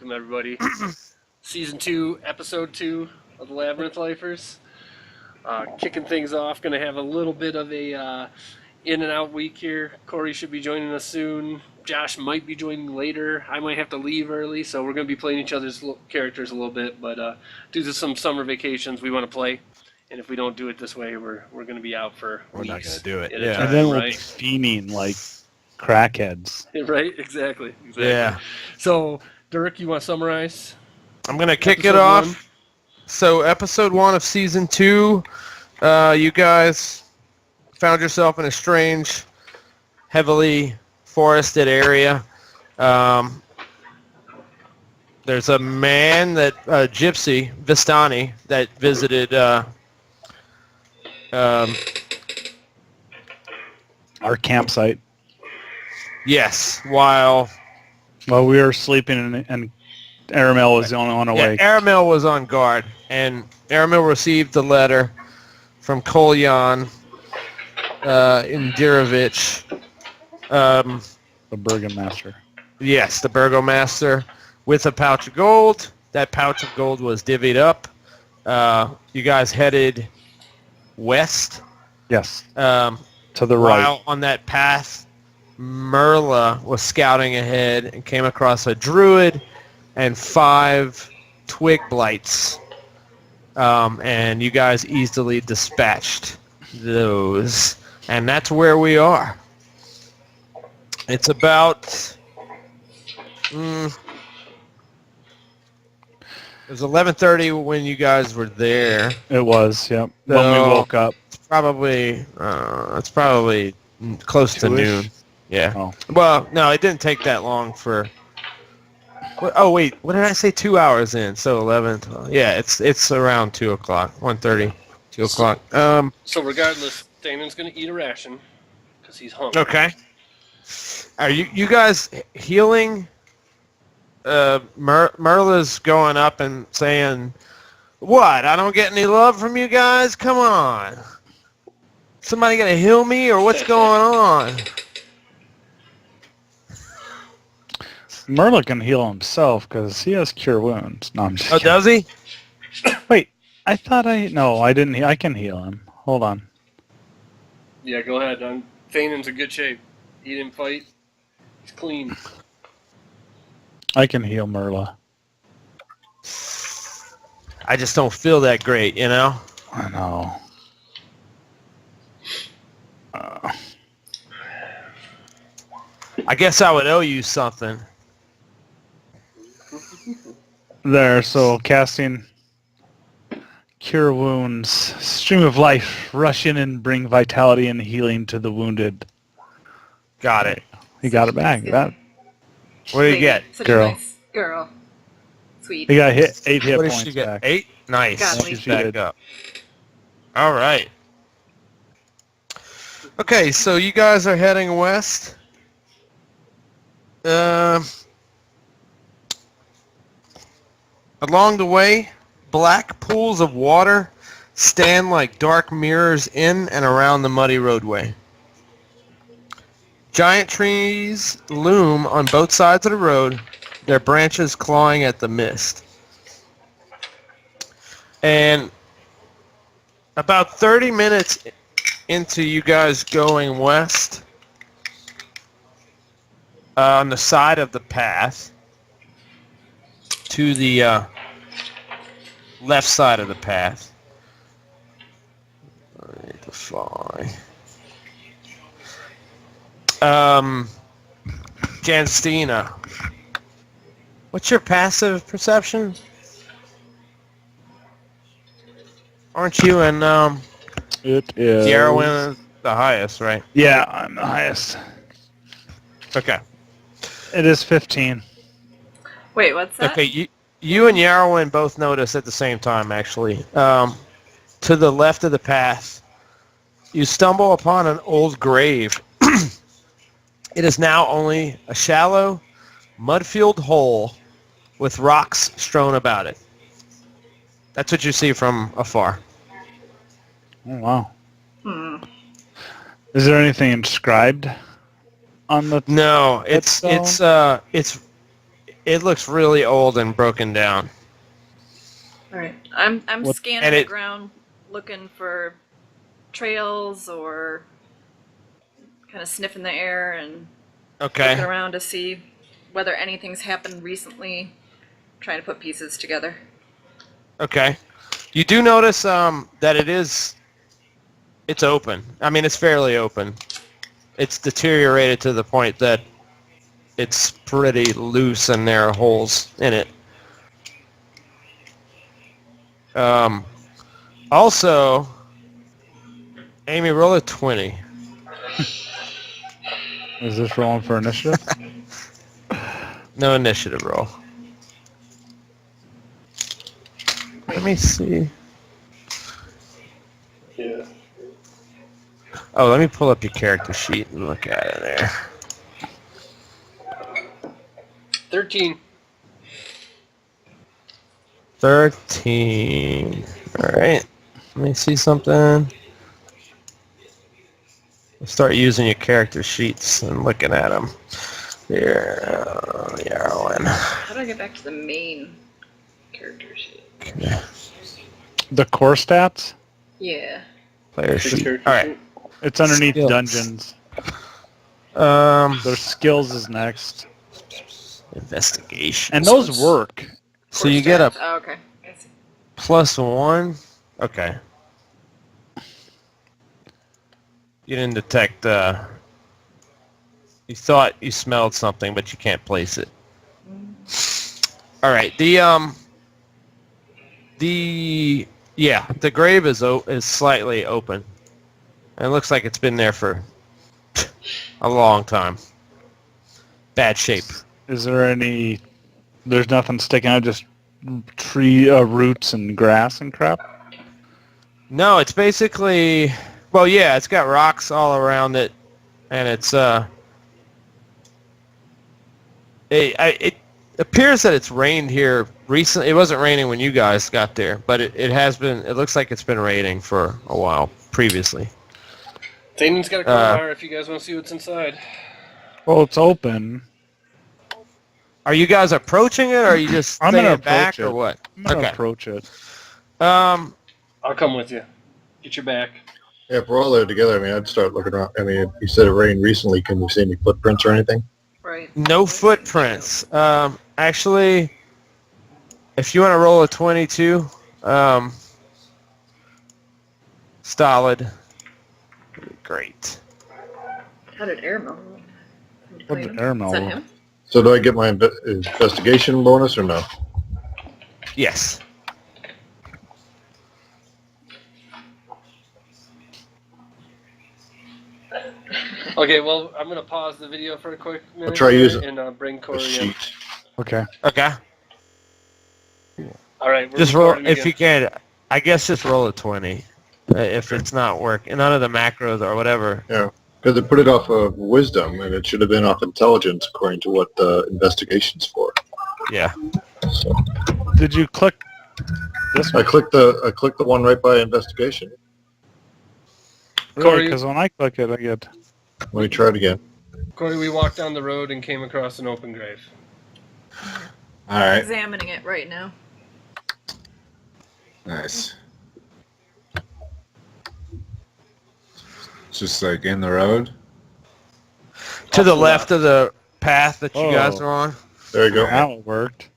welcome everybody. Season 2, Episode 2 of the Labyrinth Lifers. Kicking things off, going to have a little bit of a in and out week here. Corey should be joining us soon. Josh might be joining later. I might have to leave early, so we're going to be playing each other's characters a little bit. But due to some summer vacations, we want to play. And if we don't do it this way, we're going to be out for we're weeks. Not going to do it. Yeah. And then we'll right? be fiending like crackheads. Right? Exactly. Yeah. So, Dirk, you want to summarize? I'm going to kick it Episode off. 1? So, episode 1 of season 2, you guys found yourself in a strange, heavily forested area. There's a man that, gypsy, Vistani, that visited Our campsite. yes, while While we were sleeping and Aramel was the only one awake. Aramel was on guard, and Aramel received the letter from Kolyan Indirovich. The Burgomaster. Yes, the burgomaster, with a pouch of gold. That pouch of gold was divvied up. You guys headed west. Yes. To the right. While on that path, Merla was scouting ahead and came across a druid and 5 twig blights. And you guys easily dispatched those. And that's where we are. It's about... it was 11:30 when you guys were there. It was, yep. When we So- woke up. It's probably close to 2-ish? noon. Yeah. Oh. Well, no, it didn't take that long for... Oh, wait. What did I say? 2 hours in. So 11, 12. Yeah, it's around 2 o'clock. 1:30, 2 o'clock. So regardless, Damon's going to eat a ration because he's hungry. Okay. Are you guys healing? Merla's going up and saying, "What? I don't get any love from you guys? Come on. Somebody gonna heal me, or what's going on?" Merla can heal himself because he has cure wounds. No, I'm just Oh, kidding. does he? Wait, I thought No, I didn't. I can heal him. Hold on. Yeah, go ahead. Thanan's in good shape. He didn't fight. He's clean. I can heal Merla. I just don't feel that great, you know? I know. I guess I would owe you something. There, so casting cure wounds, stream of life, rush in and bring vitality and healing to the wounded. Got it. He got it back. What did you get? Such Girl. a nice girl. Sweet. He got 8 hit What did points she get? back. 8? Nice. Got me. She's back up. All right. Okay, so you guys are heading west. Along the way, black pools of water stand like dark mirrors in and around the muddy roadway. Giant trees loom on both sides of the road, their branches clawing at the mist. And about 30 minutes into you guys going west, on the side of the path, to the left side of the path. I need to fly. Janstina, what's your passive perception? Aren't you in It is... Yarrowin the highest, right? Yeah, I'm the highest. Okay. It is 15. Wait, what's that? Okay, you and Yarrowin both notice at the same time, actually. To the left of the path, you stumble upon an old grave. It is now only a shallow, mud-filled hole with rocks strewn about it. That's what you see from afar. Oh, wow. Is there anything inscribed on the... No, it's it looks really old and broken down. All right. I'm What- scanning and the it- ground, looking for trails or kind of sniffing the air and looking Okay. around to see whether anything's happened recently. Trying to put pieces together. Okay. You do notice that it's open. I mean, it's fairly open. It's deteriorated to the point that it's pretty loose and there are holes in it. Also, Amy, roll a 20. Is this rolling for initiative? No initiative roll. Let me see. Yeah. Oh, let me pull up your character sheet and look at it there. 13. 13. All right. Let me see something. Start using your character sheets and looking at them. Here, Yarwin. How do I get back to the main character sheet? Okay. The core stats? Yeah. Player sheet. All right. It's underneath Skills. dungeons. There's skills is next. Investigation. And those work. So you get a Oh, okay. I see. +1. Okay. You didn't detect. You thought you smelled something, but you can't place it. All right. The grave is slightly open. And it looks like it's been there for a long time. Bad shape. Is there any... There's nothing sticking out, just tree roots and grass and crap? No, it's basically... Well, yeah, it's got rocks all around it, and it's... It appears that it's rained here recently. It wasn't raining when you guys got there, but it has been... It looks like it's been raining for a while previously. Damon's got a crowbar if you guys want to see what's inside. Well, it's open. Are you guys approaching it, or are you just I'm gonna staying back, approach or it. what? I'm going to Okay. approach it. I'll come with you. Get your back. Yeah, if we're all there together, I mean, I'd start looking around. I mean, you said it rained recently. Can we see any footprints or anything? Right. No footprints. Actually, if you want to roll a 22, stolid. Great. How did Airmail? What did Airmail Is that roll? him? So do I get my investigation bonus or no? Yes. Okay, well, I'm going to pause the video for a quick minute. I'll try using and bring a Corey in. sheet. Okay. Okay. All right, we're Just roll recording if again. you can. I guess just roll a 20. If it's not working, none of the macros or whatever. Yeah, because they put it off of wisdom, and it should have been off intelligence according to what the investigation's for. Yeah. So Did you click this I one? clicked the one right by investigation. Corey- Because when I click it, I get... Let me try it again. Corey, we walked down the road and came across an open grave. All right. Examining it right now. Nice. It's just like in the road. To the Also left of the path that you guys Oh. are on. There you go. Now it worked.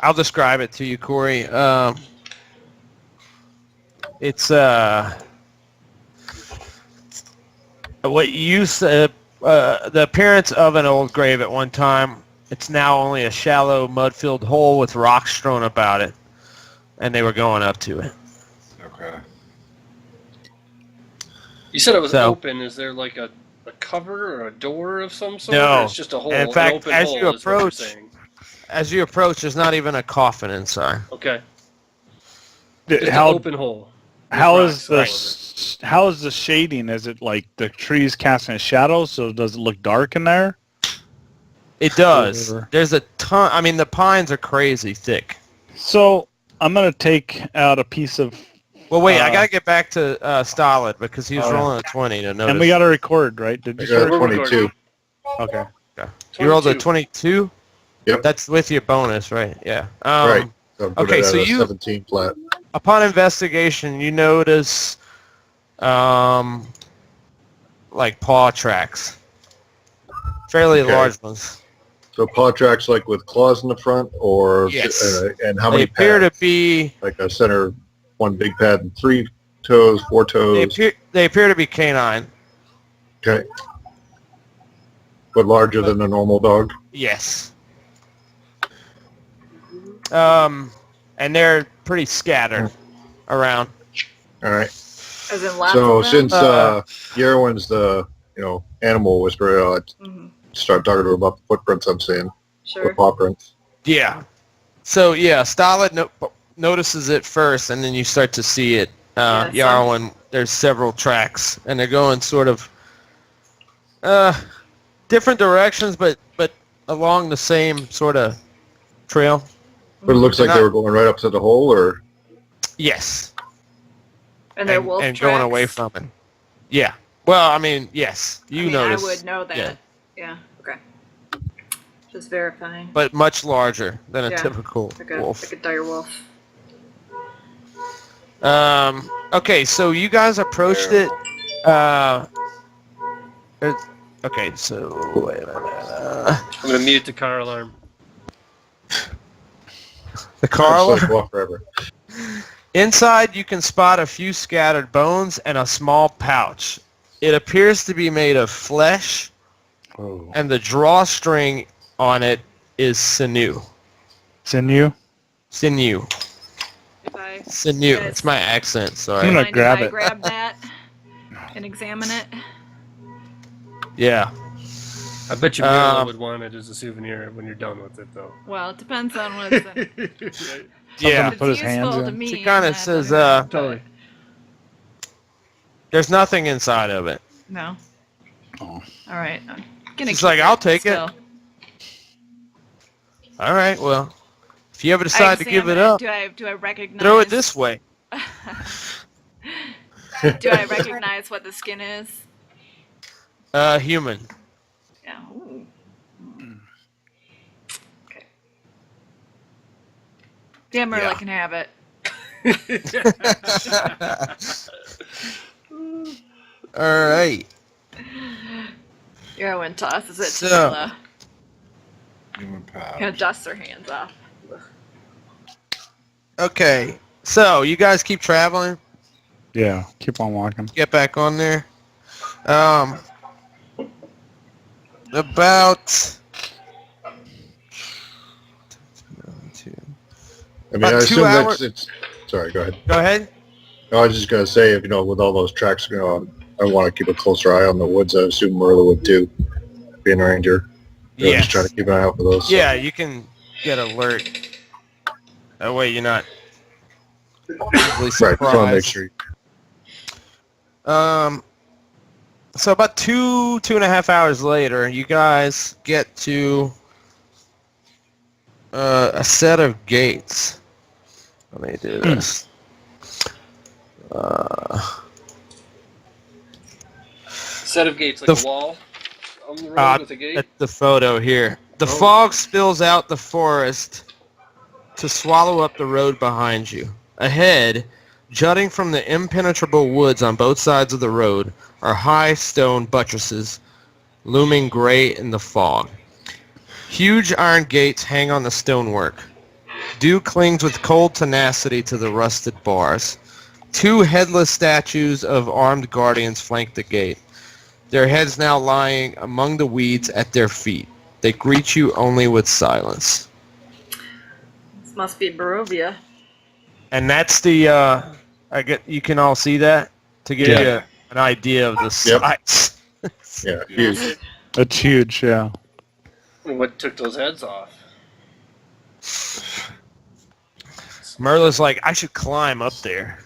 I'll describe it to you, Corey. It's what you said. The appearance of an old grave at one time. It's now only a shallow, mud-filled hole with rocks strewn about it, and they were going up to it. Okay. You said it was So- open. Is there like a cover or a door of some sort? No. Or it's just a hole. And in fact, an open as hole you is what you're approach- saying. As you approach, there's not even a coffin inside. Okay. Just How an open hole. with how rocks is all the over it. how is the shading? Is it like the trees casting a shadow, so does it look dark in there? It does. Or- There's a ton. I mean, the pines are crazy thick. So I'm gonna take out a piece of, Well, wait, I Uh, gotta get back to Stolid because he was oh, yeah. rolling a 20 to notice. and we got to record, right? Did I you got start? a We're 22. Okay. You rolled a 22. 22? Yep. That's with your bonus, right? Yeah. Right. So put okay, it at so a you- 17 flat. Upon investigation, you notice like paw tracks, fairly Okay. large ones. So paw tracks like with claws in the front, or Yes. and how They many appear pads? to be Like a center, one big pad and 3 toes, 4 toes. they appear to be canine. Okay. But larger than a normal dog. Yes. And they're pretty scattered around. All right. As in lots So of them? since Yerwin's the animal whisperer, I'd Mhm. start talking to her about the footprints I'm seeing, the Sure. paw prints. Yeah. So yeah, Stalin notices it first, and then you start to see it. Yeah, Yarwin, there's several tracks, and they're going sort of different directions, but along the same sort of trail. But it looks They're like they not- were going right up to the hole, or Yes. And they're wolf and tracks? going away from it. Yeah. Well, I mean, yes, you notice. I would know that. yeah. Yeah. Okay. Just verifying. But much larger than a Yeah, typical Like a wolf. like a dire wolf. Okay, so you guys approached it. Okay, so wait a minute. I'm gonna mute the car alarm. The car. It's like walk forever. Inside, you can spot a few scattered bones and a small pouch. It appears to be made of flesh, Oh. and the drawstring on it is sinew. Sinew? Sinew. If I Sinew. Yes. It's my accent, I'm sorry. gonna mind grab if I it. grab that and examine it? Yeah. I bet you Mila Um, would want it as a souvenir when you're done with it, though. Well, it depends on what it's in. Right. Yeah. If Put it's his hands useful to in. me. She kinda then says, let me know, Totally. There's nothing inside of it. but- No. Oh. All right. I'm gonna She's keep like, "I'll take it." still. All right, well, if you ever decide to give it up, Do I recognize? throw it this way. Do I recognize what the skin is? Human. Yeah. Ooh. Okay. Damn, Merle Yeah. can have it. All right. Erwin tosses it So- to Mila Human pouch. and dusts her hands off. Okay. So you guys keep traveling. Yeah, keep on walking. Get back on there. About. I mean, About I 2 assume hours- it's. Sorry, go ahead. Go ahead. No, I was just gonna say, with all those tracks, I want to keep a closer eye on the woods. I assume Merla would too, being a ranger. Yeah. Just trying to keep an eye out for those. Yeah, you can get alert. That way you're not easily Right. Just want to make surprised. sure. So about 2.5 hours later, you guys get to a set of gates. Let me do this. Set of gates, like The a wall on the road with a gate. That's the photo here. The Oh. fog spills out the forest to swallow up the road behind you. Ahead, jutting from the impenetrable woods on both sides of the road, are high stone buttresses, looming gray in the fog. Huge iron gates hang on the stonework. Dew clings with cold tenacity to the rusted bars. 2 headless statues of armed guardians flank the gate, their heads now lying among the weeds at their feet. They greet you only with silence. This must be Barovia. And that's the, you can all see that to give Yeah. you an idea of the size. Yeah. Huge. It's huge, yeah. What took those heads off? Merla's like, I should climb up there.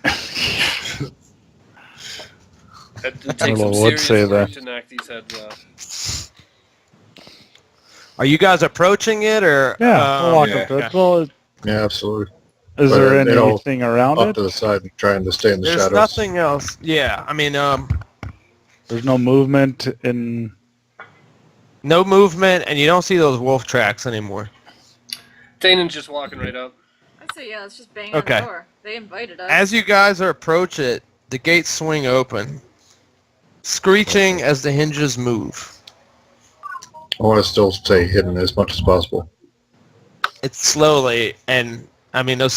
It takes some Merla would serious say work that. to knock these heads off. Are you guys approaching it, or? Yeah, we'll walk yeah. up to it. Well, Yeah, absolutely. is But there they don't- anything around Off it? to the side and trying to stay in the There's shadows. nothing else. Yeah, I mean, There's no movement in... no movement, and you don't see those wolf tracks anymore. Thanan's just walking right up. I say, yeah, let's just bang on Okay. the door. They invited us. As you guys approach it, the gates swing open, screeching as the hinges move. I want to still stay hidden as much as possible. It's slowly, and I mean those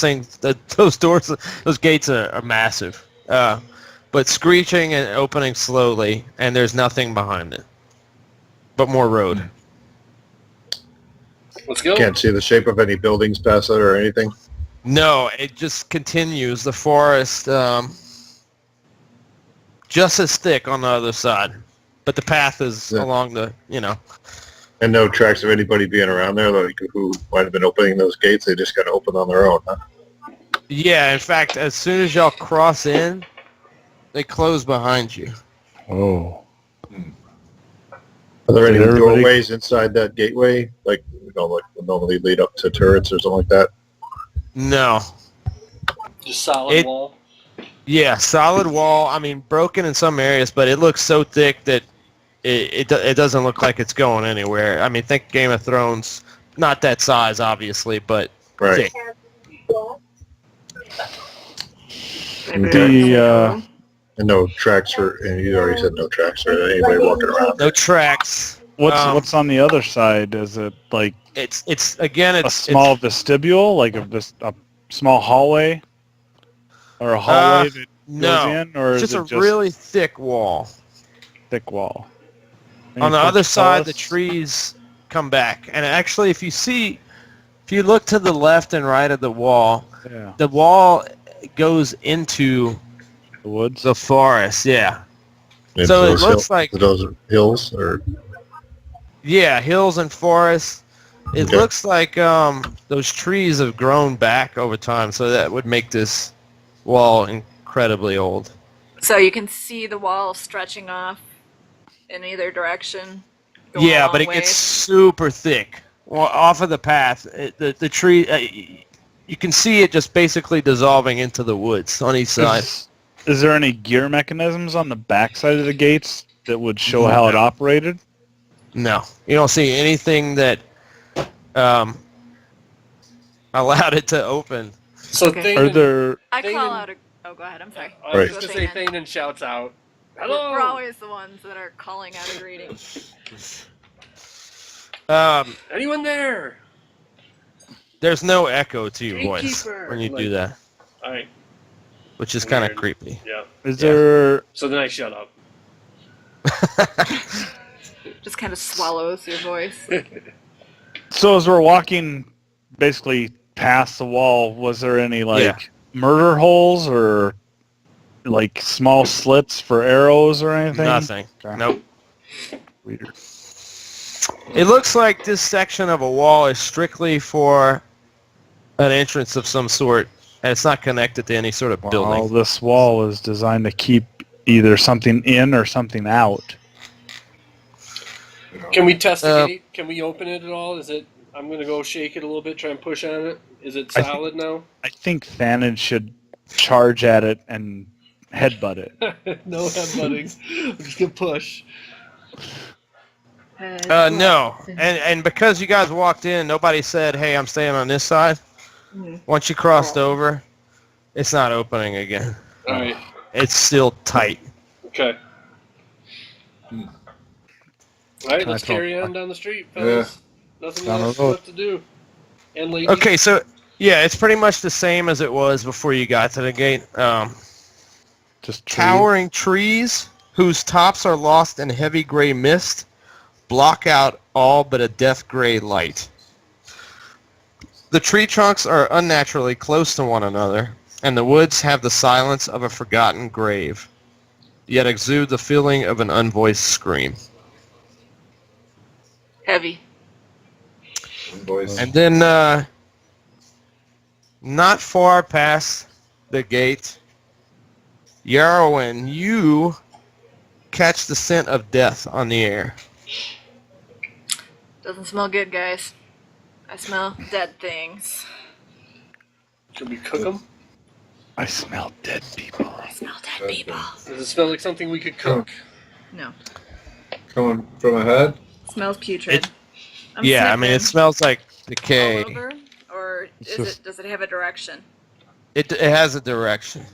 doors, those gates are massive. But screeching and opening slowly, and there's nothing behind it, but more road. Let's go. Can't see the shape of any buildings past it or anything. No, it just continues. The forest, just as thick on the other side, but the path is Yeah. along the, And no tracks of anybody being around there, like who might have been opening those gates. They just got to open on their own, huh? Yeah, in fact, as soon as y'all cross in, they close behind you. Oh. Are there any Did everybody- doorways inside that gateway, like like would normally lead up to turrets or something like that? No. Just solid It- wall. Yeah, solid wall. I mean, broken in some areas, but it looks so thick that it doesn't look like it's going anywhere. I mean, think Game of Thrones. Not that size, obviously, but Right. thick. The And no tracks and you already said no tracks or anybody walking around. No tracks. what's on the other side? Is it like It's again, a it's small vestibule, like a small hallway, or a hallway that goes no. in, or It's is just it a really thick wall. thick wall? On Any the other folks tell side, the us? trees come back, and actually, if you look to the left and right of the wall goes into The woods. the forest. Yeah. Into So it those looks like those hills or hills and forests. It Okay. looks like those trees have grown back over time, so that would make this wall incredibly old. So you can see the wall stretching off in either direction. going a Yeah, long but it way. gets super thick. Well, off of the path, the tree, you can see it just basically dissolving into the woods on each side. Is there any gear mechanisms on the backside of the gates that would show how it operated? No, you don't see anything that allowed it to open. So Okay. Are Thanan, there? I call Thanan- out a... Oh, go ahead. I'm sorry. I was Right. just going to say Thanan shouts out, "Hello!" We're always the ones that are calling out a greeting. Anyone there? There's no echo to your voice Gatekeeper! when you do Like- that, All right. which is kind of Weird. creepy. Yeah. Is there? So then I shut up. Just kind of swallows your voice. So as we're walking, basically past the wall, was there any murder holes or like small slits for arrows or anything? Nothing. Okay. Nope. Weird. It looks like this section of a wall is strictly for an entrance of some sort, and it's not connected to any sort of Well, building. this wall is designed to keep either something in or something out. Can we test the Uh, gate? Can we open it at all? Is it? I'm gonna go shake it a little bit, try and push on it. Is it I think- solid now? I think Thanon should charge at it and headbutt it. No headbutting. I'm just gonna push. No, and because you guys walked in, nobody said, "Hey, I'm staying on this side." Once you crossed over, it's not opening again. All right. It's still tight. Okay. All right, let's I felt- carry on down the street, fellas. Nothing Down the else road. left to do. And ladies. Okay, so yeah, it's pretty much the same as it was before you got to the gate. Just Towering trees whose tops are lost in heavy gray mist block out all but a death gray light. The tree trunks are unnaturally close to one another, and the woods have the silence of a forgotten grave, yet exude the feeling of an unvoiced scream. Heavy. Boys. And then, not far past the gate, Yarrow, you catch the scent of death on the air. Doesn't smell good, guys. I smell dead things. Should we cook them? I smell dead people. I smell dead people. Does it smell like something we could cook? No. Coming from ahead? Smells putrid. I'm Yeah, I mean, it sniffing smells like all decay. over, or Does it have a direction? It has a direction.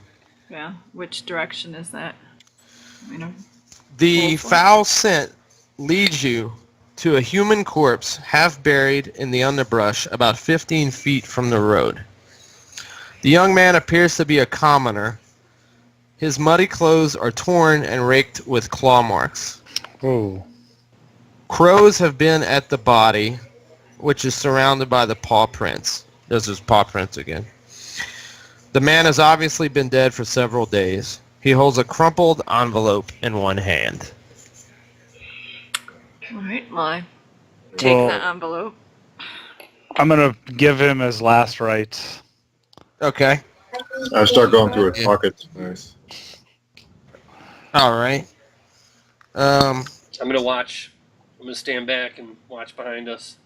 Yeah. Which direction is that? The Roll for it. foul scent leads you to a human corpse half buried in the underbrush about 15 feet from the road. The young man appears to be a commoner. His muddy clothes are torn and raked with claw marks. Oh. Crows have been at the body, which is surrounded by the paw prints. There's his paw prints again. The man has obviously been dead for several days. He holds a crumpled envelope in one hand. All right. Well, I take Well, the envelope. I'm gonna give him his last rites. Okay. I start going through his pockets. Nice. All right. I'm gonna watch. I'm gonna stand back and watch behind us.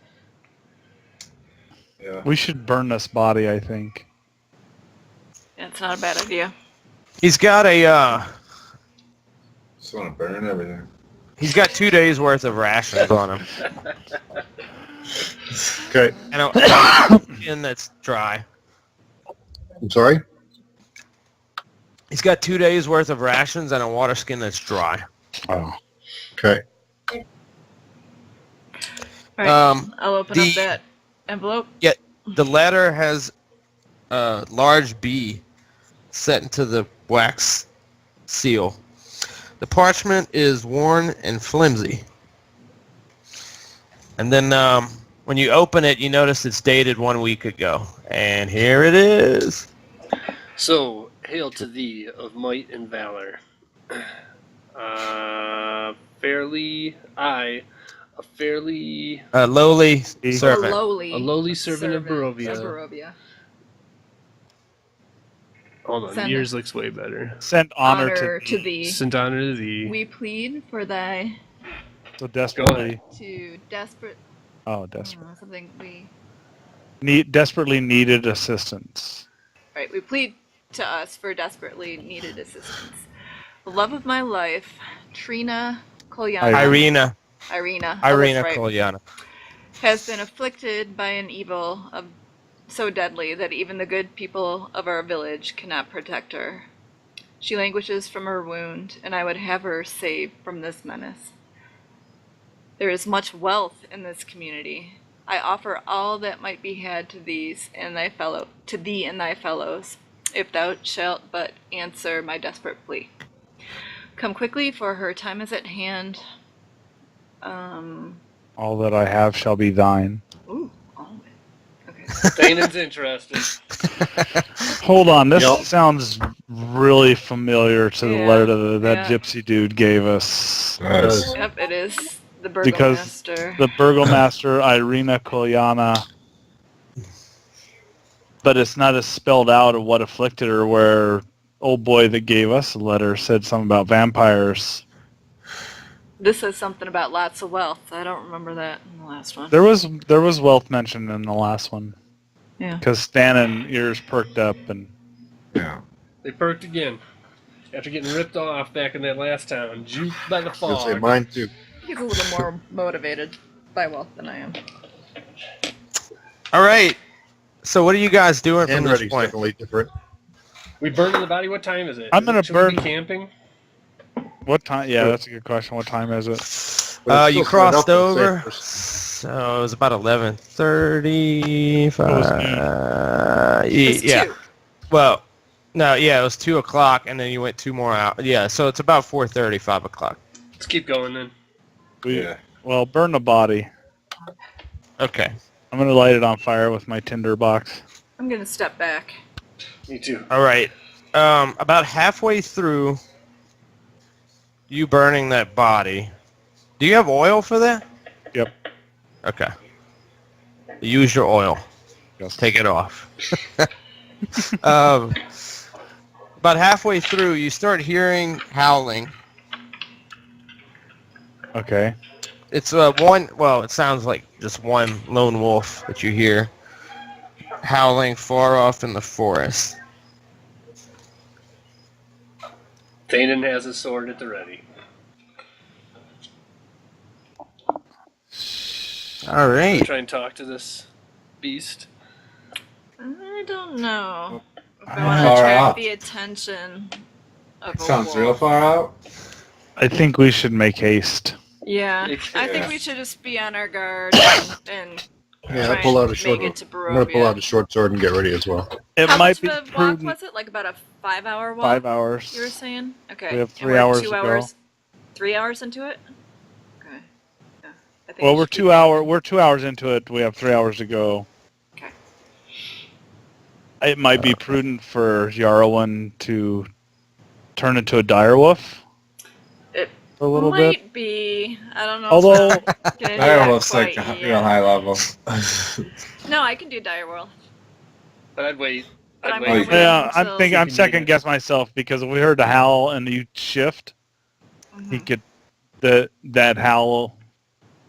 Yeah. We should burn this body, I think. Yeah, it's not a bad idea. He's got a Just want to burn everything. he's got 2 days worth of rations on him, Okay. and a skin that's dry. I'm sorry? He's got 2 days worth of rations and a water skin that's dry. Oh. Okay. All right. I'll open up the- that envelope. The letter has a large B set into the wax seal. The parchment is worn and flimsy. And then when you open it, you notice it's dated 1 week ago. And here it is. So, hail to thee of might and valor. A fairly Lowly A servant. A lowly servant of Barovia. Barovia. Hold on, Send yours it. looks way better. Send honor, Honor to to thee. thee. Sent honor to thee. We plead for thy So desperately. to desperate Oh, desperate. something we Desperately needed assistance. right. We plead to us for desperately needed assistance. The love of my life, Trina Kolyana. Irina. Irina. Oh, Irina that's right. Kolyana. Has been afflicted by an evil of so deadly that even the good people of our village cannot protect her. She languishes from her wound, and I would have her saved from this menace. There is much wealth in this community. I offer all that might be had to thee and thy fellows, if thou shalt but answer my desperate plea. Come quickly, for her time is at hand. All that I have shall be thine. Ooh, all of it. Okay. Thanan's interested. Hold on, this Yep. sounds really familiar to the Yeah, letter that yeah. gypsy dude gave us. Nice. Yep, it is the Because burgomaster. the burgomaster Irina Kolyana, but it's not as spelled out of what afflicted her, where old boy that gave us a letter said something about vampires. This says something about lots of wealth. I don't remember that in the last one. There was wealth mentioned in the last one, Yeah. because Stan and ears perked up, and Yeah. They perked again. After getting ripped off back in that last town, juked by the I was gonna say fog. mine too. He's a little more motivated by wealth than I am. All right. So what are you guys doing from And this ready's point? definitely different. We burning the body. What time is it? I'm gonna Should we be burn- camping. what time? Yeah, that's a good question. What time is it? But it's You still set crossed up and over. safe. So it was about 11:35. It's Yeah. 2. Well, no, yeah, it was 2 o'clock, and then you went 2 more out. Yeah, so it's about 4:30, 5 o'clock. Let's keep going then. Yeah. Well, burn the body. Okay. I'm gonna light it on fire with my tinder box. I'm gonna step back. Me too. All right. About halfway through you burning that body, do you have oil for that? Yep. Okay. Use your oil. Yes. Take it off. About halfway through, you start hearing howling. Okay. It's one. Well, it sounds like just one lone wolf that you hear howling far off in the forest. Thanan has his sword at the ready. All right. Try and talk to this beast. I don't know if I How want to far attract out? the attention of a Sounds wolf. real far out. I think we should make haste. Yeah, I think Yeah. we should just be on our guard and Yeah, try I'll pull and out a short. make it to I'm gonna pull out Barovia. a short sword and get ready as well. It How might much be of a walk prudent. was it? Like about a 5-hour walk? 5 hours. You were saying? Okay. We have and 3 we're hours 2 to go. hours. 3 hours into it? Okay. Yeah. I think Well, we we're should be 2 hour. fine. We're 2 hours into it. We have 3 hours to go. Okay. It might be prudent for Yarwin to turn into a direwolf It for a little might bit. be. I don't know. Although if I'm gonna do I that almost quite like real yet. high level. No, I can do direwolf. But I'd wait. But I'd I'm wait. gonna Wait. wait Yeah, until I'm can second do it. guess myself because if we heard a howl and you shift, he Mhm. could that howl.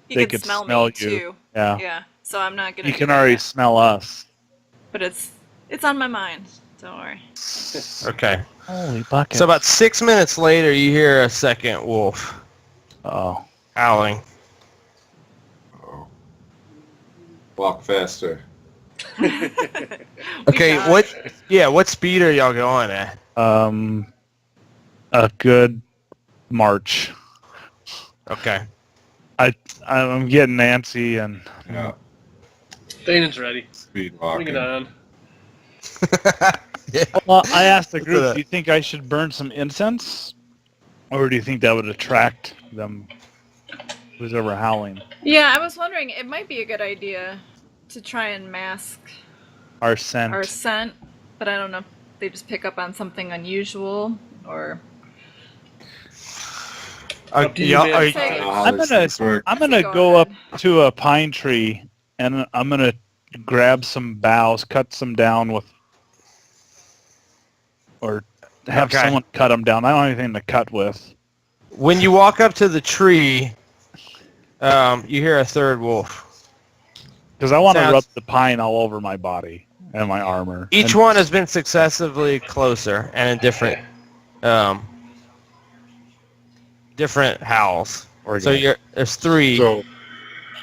He they could could smell smell me you. too. Yeah, Yeah. So I'm not gonna. you do can that already yet. smell us. But it's on my mind. Don't worry. Okay. Holy bucket! So about 6 minutes later, you hear a second wolf Oh, howling. Oh. Walk faster. We Okay, tried. what speed are y'all going at? a good march. Okay. I'm getting Nancy and Yeah. Damon's ready. Speed Bring walking. it on. Yeah. well, I asked the Look at group, that. do you think I should burn some incense, or do you think that would attract them? Who's ever howling? Yeah, I was wondering. It might be a good idea to try and mask Our scent. our scent, but I don't know if they just pick up on something unusual or. Up to you, y'all, man. are I you- don't know how I'm this gonna- things work. I'm I say gonna go go up ahead. to a pine tree and I'm gonna grab some boughs, cut some down with, or have Okay. someone cut them down. I don't have anything to cut with. when you walk up to the tree, you hear a third wolf. Because I want to Sounds- rub the pine all over my body and my armor. Each And one has been successively closer and in different, different howls. So there's 3. So,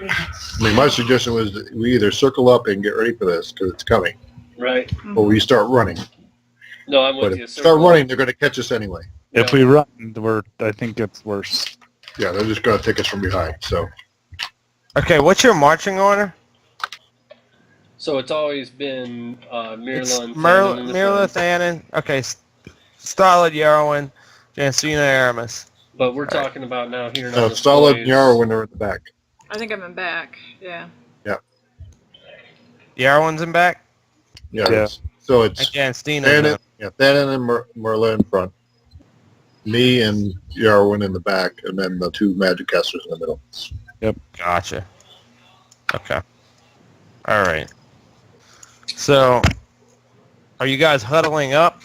I mean, my suggestion was that we either circle up and get ready for this because it's coming, Right. or we start running. No, I'm But with if you. we start running, they're going to catch us anyway. if we run, I think it's worse. Yeah, they're just going to take us from behind. So, Okay, what's your marching order? So it's always been Mirla and Mirla, Thanon in the Mirla, front. Thanon. Okay, Starlet, Yarwin, Jancina, Aramis. But we're talking about now here. solid Yarrow when they're at the back. I think I'm in back. Yeah. Yarwin's in back? Yeah. Yeah. So And it's Jancina's Thanon, in. Thanon and Merlin in front. Me and Yarwin in the back, and then the 2 magic casters in the middle. Gotcha. Okay. All right. So, are you guys huddling up?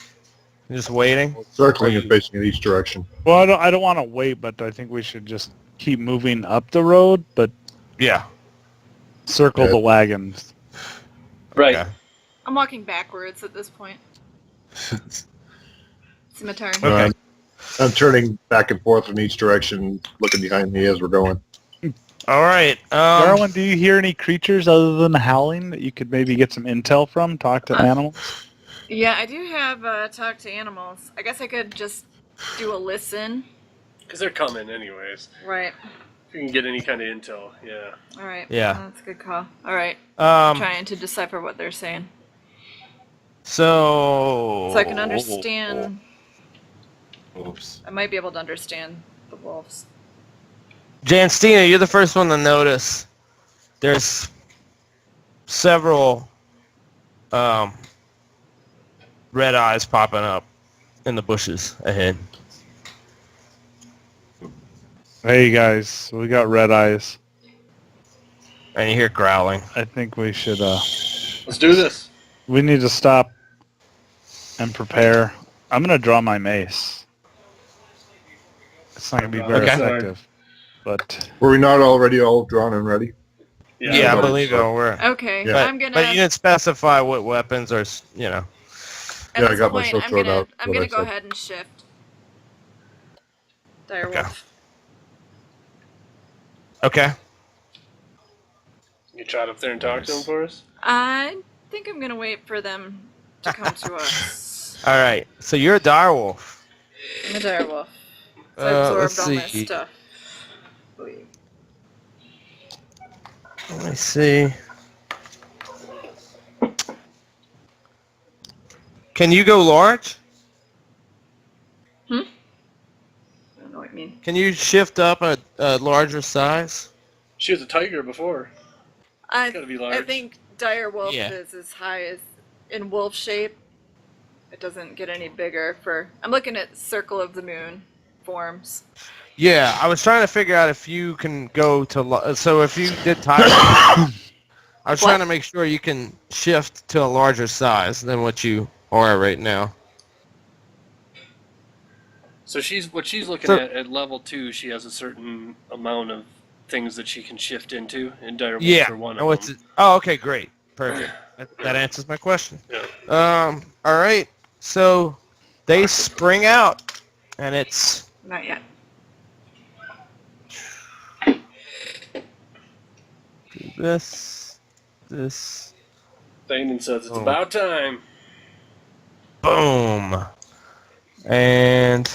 Just waiting? Circling and facing in each direction. Well, I don't want to wait, but I think we should just keep moving up the road, but Yeah. circle Yeah. the wagons. Right. Okay. I'm walking backwards at this point. It's my turn. Okay. I'm turning back and forth in each direction, looking behind me as we're going. All right. Darwin, do you hear any creatures other than howling that you could maybe get some intel from? Talk to animals? Yeah, I do have talk to animals. I guess I could just do a listen. Because they're coming anyways. Right. If you can get any kind of intel, yeah. All right. Yeah. That's a good call. All right. Um, Trying to decipher what they're saying. so... So I can understand. Oops. I might be able to understand the wolves. Janstina, you're the first one to notice. There's several red eyes popping up in the bushes ahead. Hey guys, we got red eyes. And you hear growling. I think we should, Let's do this. we need to stop and prepare. I'm going to draw my mace. It's not going to be very Okay. effective, but Were we not already all drawn and ready? Yeah, I no, believe sorry. we're... Okay. Yeah. I'm gonna. But you didn't specify what weapons or, you know. At Yeah, I this got my point, short I'm sword gonna, out, I'm what gonna I go said. ahead and shift. Direwolf. Okay. Okay. You trot up there and talk to him for us? I think I'm gonna wait for them to come to us. All right. So you're a direwolf. I'm a direwolf. So I absorbed Let's all my see. stuff. Wait. Let me see. Can you go large? I don't know what you mean. Can you shift up a larger size? She was a tiger before. I Gotta be large. think direwolf Yeah. is as high as in wolf shape. It doesn't get any bigger for. I'm looking at Circle of the Moon forms. Yeah, I was trying to figure out if you can go to... So if you did tiger... I was What? trying to make sure you can shift to a larger size than what you are right now. So she's looking So- at level 2. She has a certain amount of things that she can shift into, and direwolves Yeah. are one Oh, of them. oh, okay, great. Perfect. That answers my question. Yeah. All right. So they spring out, and it's... Not yet. this. Thanen says it's Oh. about time. Boom. And...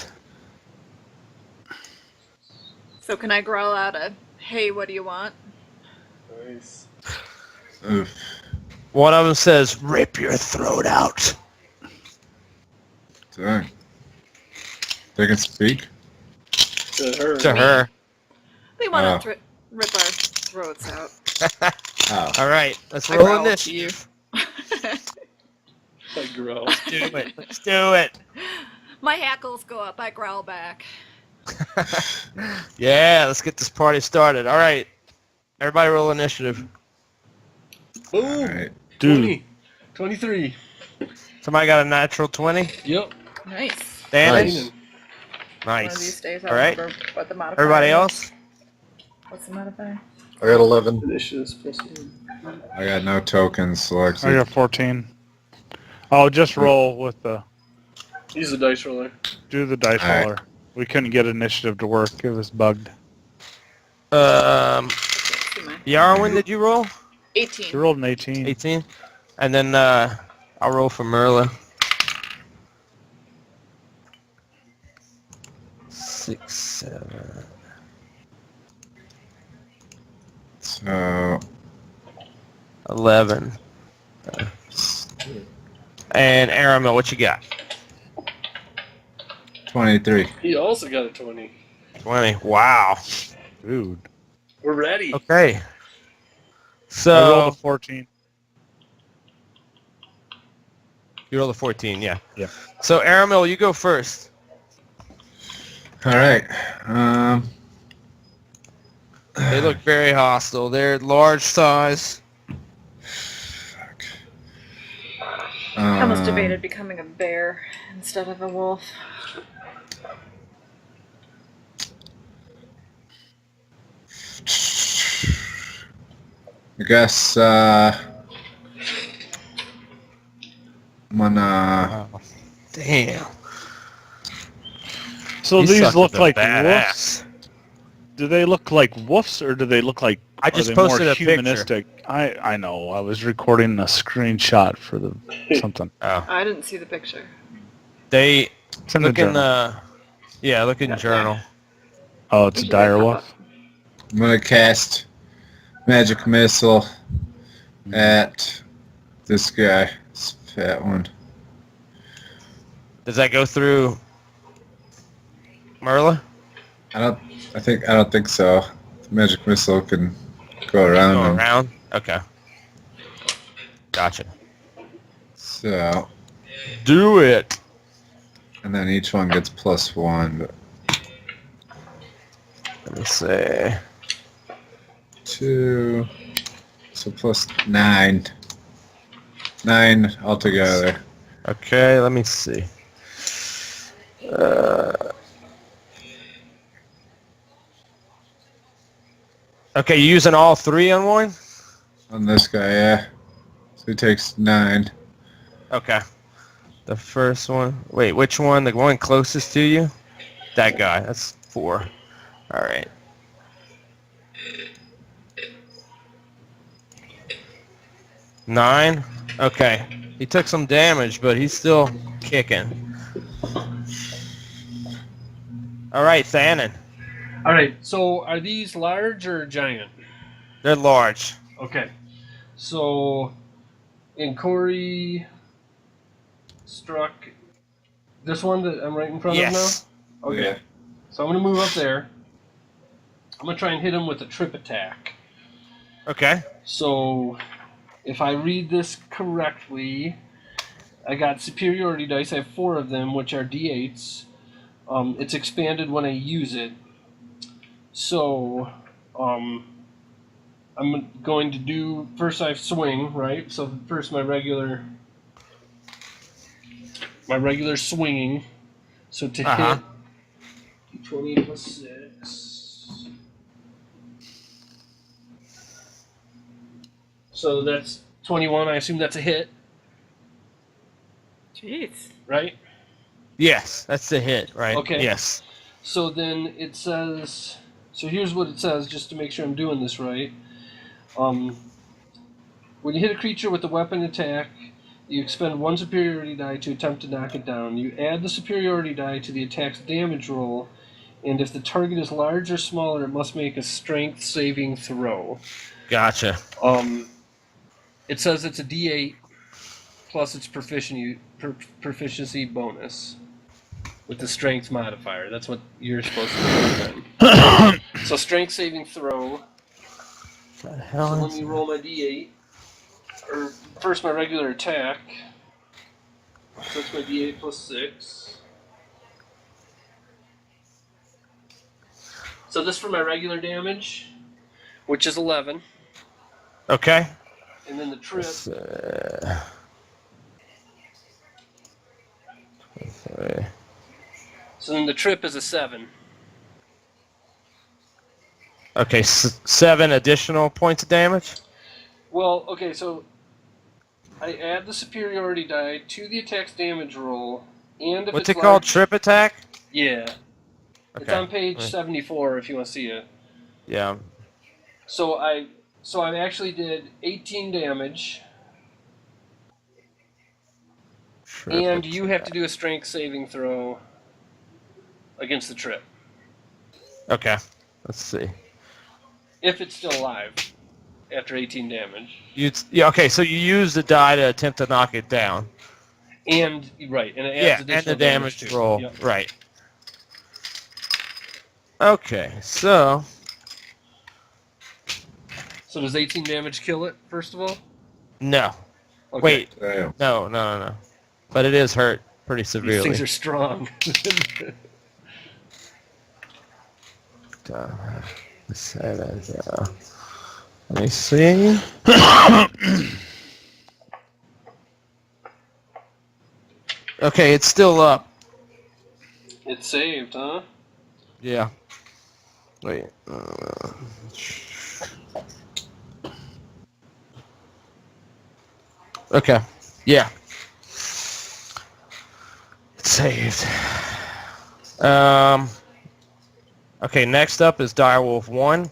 So can I growl out a, hey, what do you want? Nice. Oof. one of them says, rip your throat out. Dang. They can speak? To her. To her. They want Oh. to rip our throats out. Oh. All right. Let's I roll growl to initiative. I grow. Do it. Let's do it. My hackles go up. I growl back. Yeah, let's get this party started. All right. Everybody roll initiative. Boom. Alright. Dude, 20. 23. Somebody got a natural 20? Yep. Nice. Damage? Thanen. One of these Nice. days, All I'll right. remember what the modifier Everybody is. else? What's the modifier? I got 11. Initiatives plus 1. I got no tokens, so I got 14. I'll just roll with the... Use the dice roller. Do the dice Alright. roller. We couldn't get initiative to work. It was bugged. See mine. Yarwin, did you roll? 18. You rolled an 18. 18? And then I'll roll for Merla. 6, 7. So, 11. And Aramil, what you got? 23. He also got a 20. 20. Wow. Dude. We're ready. Okay. I rolled So a 14. you rolled a 14, yeah. Yeah. So Aramil, you go first. Alright. They look very hostile. They're large size. Fuck. I almost debated becoming a bear instead of a wolf. I guess, I'm gonna... Damn. So You these suck look as a like badass. wolves? Do they look like wolves, or do they look like... I are just they posted more a picture. humanistic? I know. I was recording a screenshot for the something. Oh. I didn't see the picture. They It's in the look in journal. yeah, look in journal. Oh, it's a dire wolf? I'm gonna cast magic missile at this guy, this fat one. Does that go through Merla? I don't think so. The magic missile can go around Go him. around? Okay. Gotcha. So, Do it. and then each one gets +1, but Let me see. 2, so +9. 9 altogether. Okay, let me see. Okay, you using all 3 on one? On this guy, yeah. So he takes 9. Okay. The first one. Wait, which one? The one closest to you? That guy. That's 4. All right. Nine. Okay. He took some damage, but he's still kicking. All right, Thanon. All right. So are these large or giant? They're large. Okay. So, and Corey struck this one that I'm right in front Yes. of now? Okay. Yeah. So I'm going to move up there. I'm going to try and hit him with a trip attack. Okay. So, if I read this correctly, I got superiority dice. I have 4 of them, which are d8s. It's expanded when I use it. So, I'm going to do, first I swing, right? So first my regular swinging. So to Uh-huh. hit, 20 plus 6. So that's 21. I assume that's a hit, Jeez. right? Yes, that's the hit, right? Okay. Yes. So then it says, so here's what it says, just to make sure I'm doing this right. When you hit a creature with a weapon attack, you expend 1 superiority die to attempt to knock it down. You add the superiority die to the attack's damage roll, and if the target is large or smaller, it must make a strength saving throw. Gotcha. It says it's a d8 plus its proficiency bonus with the strength modifier. That's what you're supposed to do then. So strength saving throw. What the So hell let is me roll my d8. Or first my regular attack. So that's my d8 plus 6. So this for my regular damage, which is 11. Okay. And then the trip. So then the trip is a 7. Okay, 7 additional points of damage? Well, okay, so I add the superiority die to the attack's damage roll, and if What's it's it called? large- Trip attack? Yeah. It's Okay. on page Right. 74 if you want to see it. Yeah. So I actually did 18 damage, Trip and you have attack. to do a strength saving throw against the trip Okay. Let's see. if it's still alive after 18 damage. Yeah, okay, so you use the die to attempt to knock it down. And right, and it adds Yeah, and additional the damage too. roll. Yep. Right. Okay, so So does 18 damage kill it? First of all. no. Okay. Wait, Damn. no. But it is hurt pretty These severely. things are strong. Let me see. Okay, it's still up. It's saved, huh? Yeah. Wait. Okay. Yeah. It's saved. Okay, next up is Direwolf 1.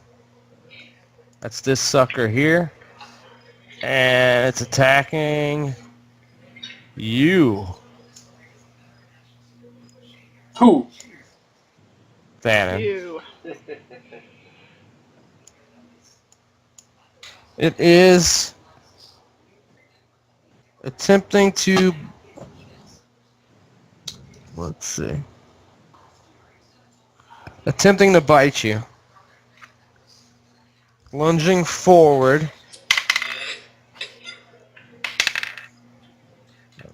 That's this sucker here. And it's attacking you, Who? Thanon. You. It is attempting to... Let's see. Attempting to bite you. Lunging forward.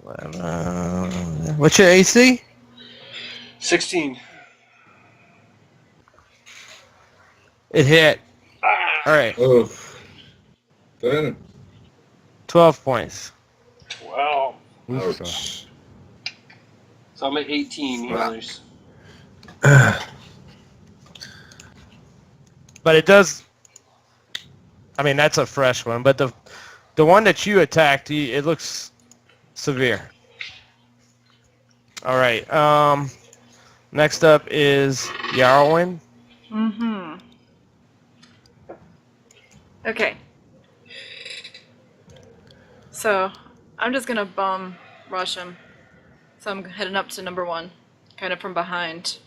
11. What's your AC? 16. It hit. All right, Oh. Then, 12 points. Wow. ouch. So I'm at 18 healers. But it does. I mean, that's a fresh one. But the one that you attacked, it looks severe. All right. Next up is Yarwin. Mm-hmm. Okay. So, I'm just gonna bum rush him. So I'm heading up to number 1, kind of from behind.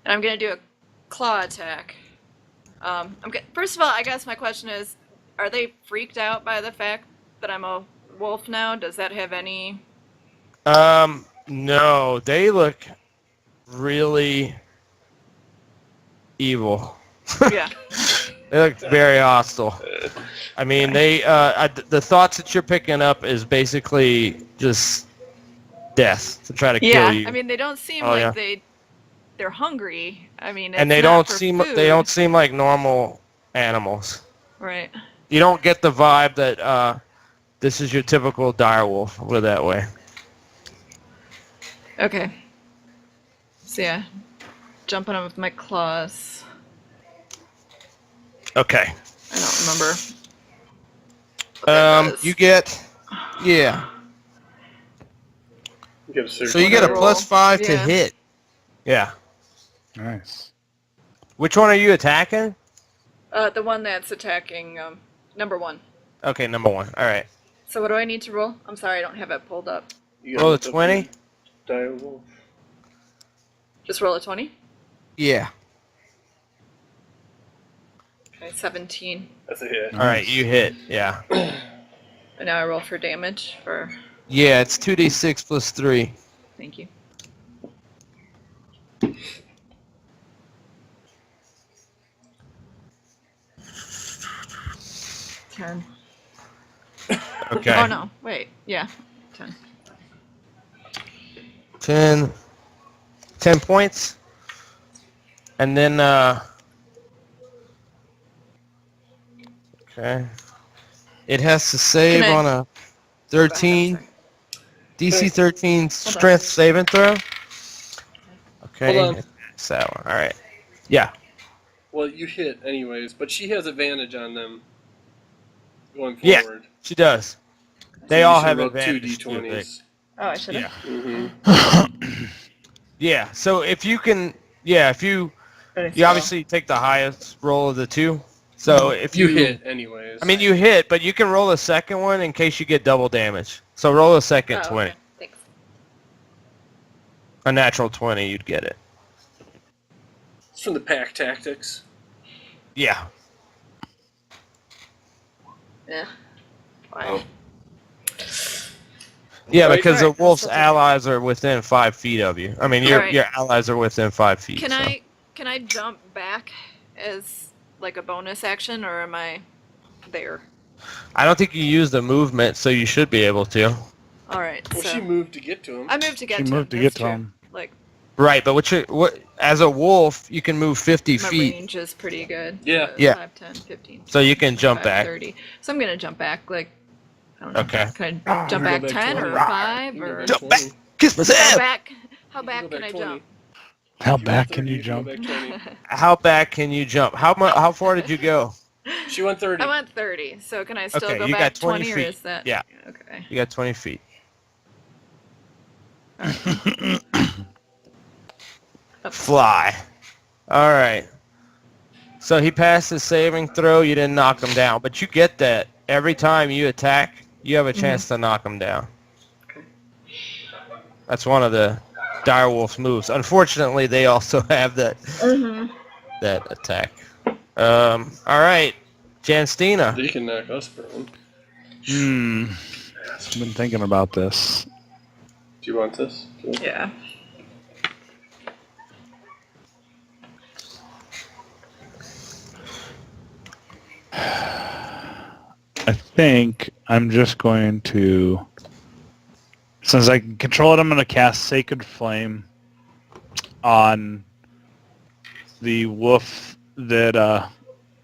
And I'm gonna do a claw attack. First of all, I guess my question is, are they freaked out by the fact that I'm a wolf now? Does that have any... No, they look really evil. Yeah. They look very hostile. I mean, the thoughts that you're picking up is basically just death to try to kill you. I mean, they don't seem Oh, like yeah. they're hungry. I mean, And it's they not don't for seem food. they don't seem like normal animals. Right. You don't get the vibe that this is your typical direwolf. Put it that way. Okay. So yeah, jumping on with my claws. Okay. I don't remember. What that does. You get, yeah. So you get a Roll. +5 to Yeah. hit. Yeah. Nice. Which one are you attacking? The one that's attacking number 1. Okay, number 1. All right. So what do I need to roll? I'm sorry, I don't have it pulled up. Roll a 20. Just roll a 20. Yeah. Okay, 17. That's a hit. All right, you hit. Yeah. And now I roll for damage for. Yeah, it's 2d6 plus 3. Thank you. Ten. Okay. Oh no! Wait. Yeah. 10. 10 points. And then, okay. It has to save Can I- on a 13, Sorry. DC 13 strength saving throw. Okay. Hold on. It's that one. All right. Yeah. Well, you hit anyways, but she has advantage on them going Yeah. forward. She does. They So you all should have roll advantage. 2 d20s. Oh, I should have. Yeah. Mm-hmm. Yeah. So if you can, if you obviously take the highest roll of the two. So if You hit anyways. I mean, you hit, but you can roll a second one in case you get double damage. So roll a second Oh, 20. okay. Thanks. A natural 20, you'd get it. It's from the pack tactics. Yeah. Yeah. Fine. Oh. Yeah, Right. because Alright, the wolf's I'll still take it. allies are within 5 feet of you. I mean, your Alright. your allies are within 5 feet. Can so. I jump back as like a bonus action, or am I there? I don't think you use the movement, so you should be able to. All right. Well, so she moved to get to him. I moved to get She to moved him. to That's get to true. him. Like Right, but what as a wolf, you can move 50 my feet, range is pretty good. Yeah. Yeah. 5, 10, 15. so you can jump 5, back. 30. So I'm gonna jump back. Like I don't know. Okay. Can I jump You back go 10 20. or 5 You go or back Jump 20. back. Kiss how myself. back? How You back go can I 20. jump? How If you back went can 30, you go jump? back 20. How back can you jump? How far did you go? She went 30. I went 30. So can I still Okay, go you back got 20 20 or feet. is that? Yeah. Okay. You got 20 feet. Fly. All right. So he passed his saving throw. You didn't knock him down, but you get that every time you attack, you have a chance to knock him down. Okay. That's one of the direwolf's moves. Unfortunately, they also have that that attack. All right, Janstina. You can knock us prone. I've been thinking about this. Do you want this? Yeah. I think I'm just going to, since I can control it, I'm going to cast Sacred Flame on the wolf that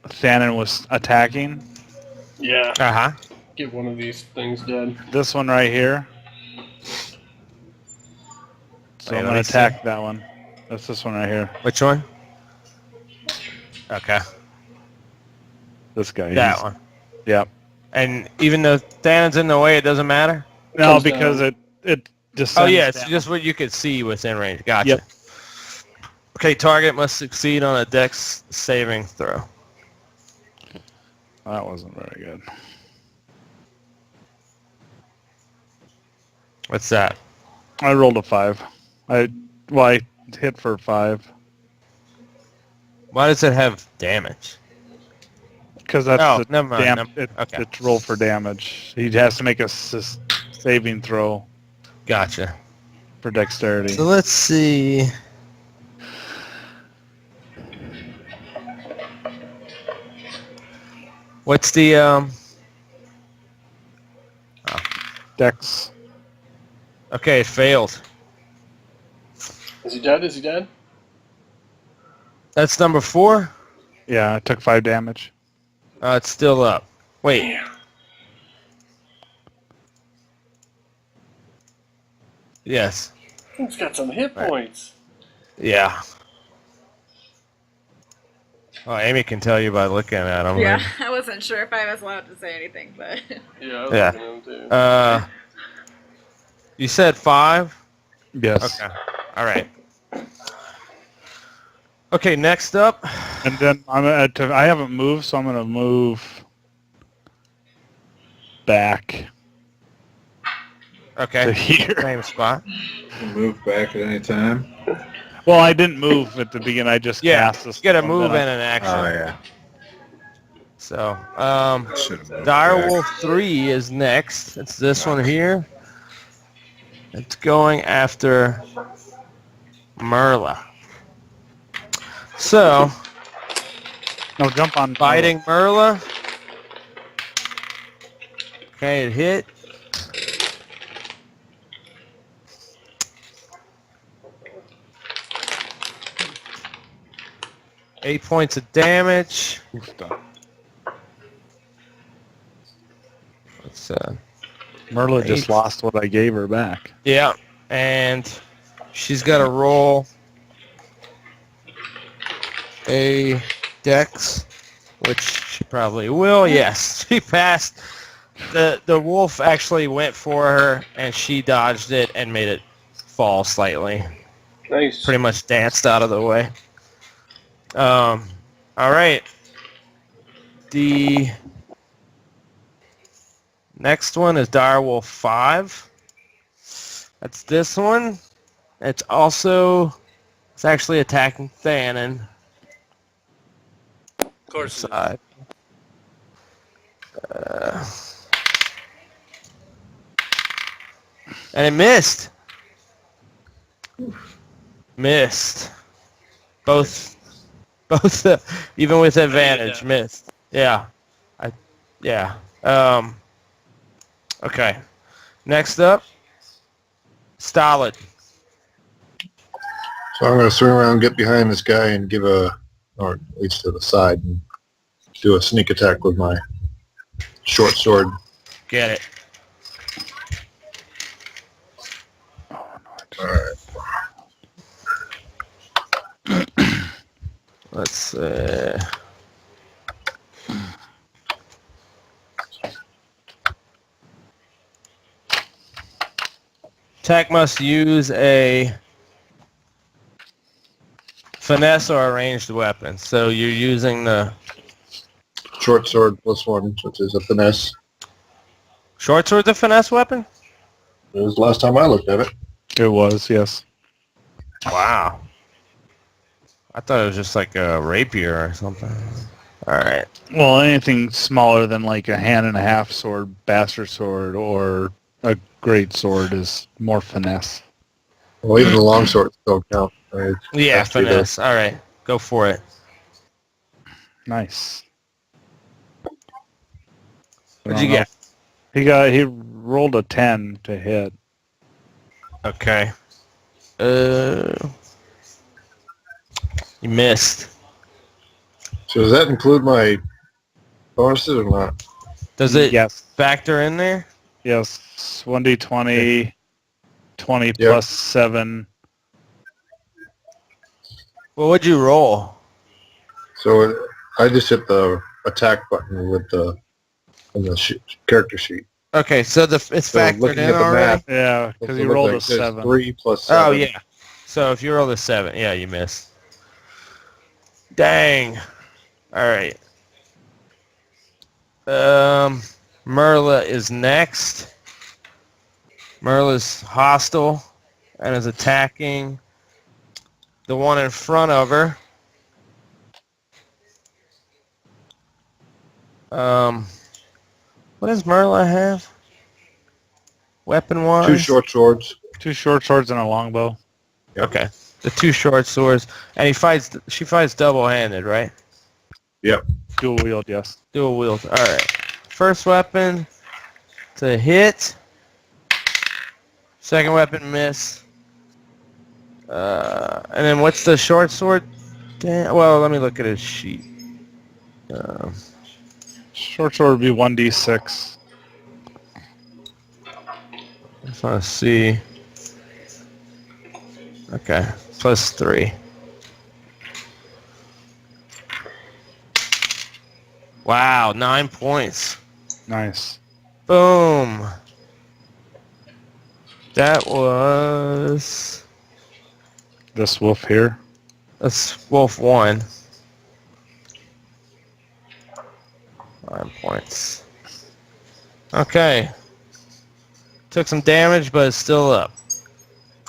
Thanon was attacking. Yeah. Uh-huh. Get one of these things dead. This one right here. So Wait, I'm let going me to attack that one. That's this one right here. Which one? Okay. This guy. That He's- one. Yep. And even though Thanon's in the way, it doesn't matter? No, Comes because down. it just. Oh, yeah, it's just what you could see within range. Gotcha. Yep. Okay, target must succeed on a dex saving throw. That wasn't very good. What's that? I rolled a 5. I hit for 5 Why does it have damage? because that's Oh, the never mind. Okay. It's roll for damage. He has to make a saving throw Gotcha. for dexterity. So let's see. What's the Dex. Okay, it failed. Is he dead? Is he dead? That's number 4? Yeah, I took 5 damage. It's still up. Wait. Yes. He's got some hit Right. points. Yeah. Oh, Amy can tell you by looking at him. Yeah, I wasn't sure if I was allowed to say anything, but Yeah, I was Yeah. looking at him too. You said 5? Yes. Okay. All right. Okay, next up. And then I haven't moved, so I'm going to move back to Okay. here. Same spot. You can move back at any time. Well, I didn't move at the beginning. I just Yeah. cast this. You got to one, move then in an action. Oh yeah. So, Should have moved Direwolf back. 3 is next. It's this one here. It's going after Merla. So, No, jump on. fighting Merla. Okay, it hit. Eight points of damage. Let's, Merla just 8. lost what I gave her back. yeah, and she's got to roll a dex, which she probably will. Yes, she passed. The wolf actually went for her, and she dodged it and made it fall slightly. Nice. Pretty much danced out of the way. All right. The next one is Direwolf 5. That's this one. It's actually attacking Thanon. Of course. It is. Side. And it missed. Missed. Both, even with advantage, missed. Yeah. Yeah. Okay. Next up, Stolid. So I'm going to swing around, get behind this guy, and or at least to the side, and do a sneak attack with my short sword. Get it. All right. Let's see. Attack must use a finesse or a ranged weapon. So you're using the Short sword +1, which is a finesse. short sword's a finesse weapon? It was the last time I looked at it. It was, yes. Wow. I thought it was just like a rapier or something. All right. Well, anything smaller than like a hand and a half sword, bastard sword, or a great sword is more finesse. Well, even the long sword still count. Yeah, Has to be finesse. All right. Go for it. Nice. What'd you get? He rolled a 10 to hit. Okay. You missed. So does that include my bonuses or not? Does it Yes. factor in there? Yes. 1d20, 20 Yep. plus 7. Well, what'd you roll? So I just hit the attack button with on the character sheet. Okay, so it's So factored looking in at the already? map, Yeah, because he it looks rolled like a there's 7. 3 plus 7. Oh, yeah. So if you roll a 7, yeah, you missed. Dang. All right. Merla is next. Merla's hostile and is attacking the one in front of her. What does Merla have? Weapon-wise? 2 short swords. 2 short swords and a longbow. Okay. The 2 short swords. And she fights double-handed, right? Yep. Dual wield, yes. Dual wield. Alright. First weapon to hit. Second weapon miss. And then what's the short sword? Well, let me look at his sheet. Short sword would be 1d6. I just want to see. Okay, +3. Wow, 9 points. Nice. Boom. That was... This wolf here. That's Wolf 1. 9 points. Okay. Took some damage, but it's still up.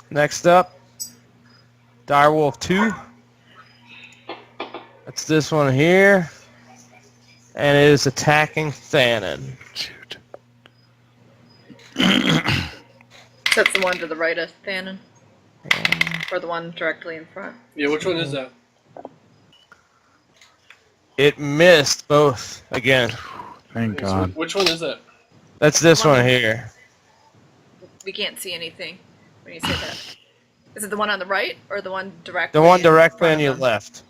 Next up, Direwolf 2. That's this one here. And it is attacking Thanon. Shoot. That's the one to the right of Thanon. Or the one directly in front. Yeah, which one is that? It missed both again. Thank God. Which one is that? That's this one here. We can't see anything when you say that. Is it the one on the right or the one directly? The one in directly front on of your them? left.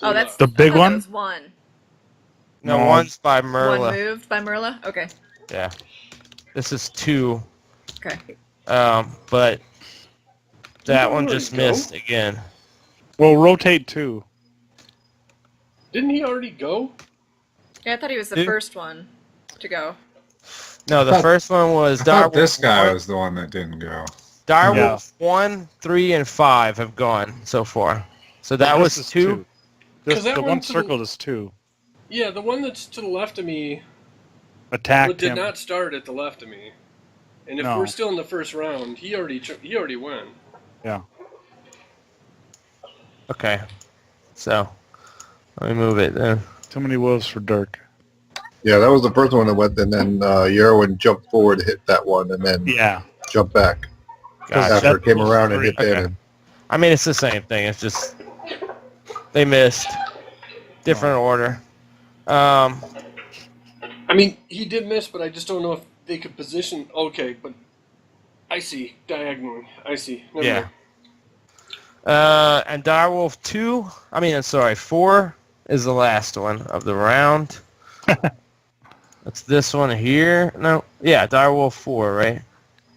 Oh, that's The big I thought one? That was one. No, No. one's by One Merla. moved by Merla. Okay. Yeah. This is 2. Okay. But that one Where'd just he go? missed again. Well, rotate 2. Didn't he already go? Yeah, I thought he was the Dude. first one to go. No, the thought- first one was I thought Direwolf this guy 1. was the one that didn't go. Direwolf 1, 3, and 5 have gone so far. So that This was is 2. This, 'Cause that the one one to the- circled is 2. Yeah, the one that's to the left of me Attacked did him. not start at the left of me. And if No. we're still in the first round, he already went. Yeah. Okay. So, let me move it then. Too many wolves for Dirk. Yeah, that was the first one that went, and then Yerwin jumped forward to hit that one, and then Yeah. jumped back Gotcha. after it came around and hit Okay. Thanon. I mean, it's the same thing. It's just they missed. Different order. I mean, he did miss, but I just don't know if they could position. Okay, but I see. Diagonally. I see. Never Yeah. mind. And Direwolf 2, 4 is the last one of the round. That's this one here. No, yeah, Direwolf 4, right?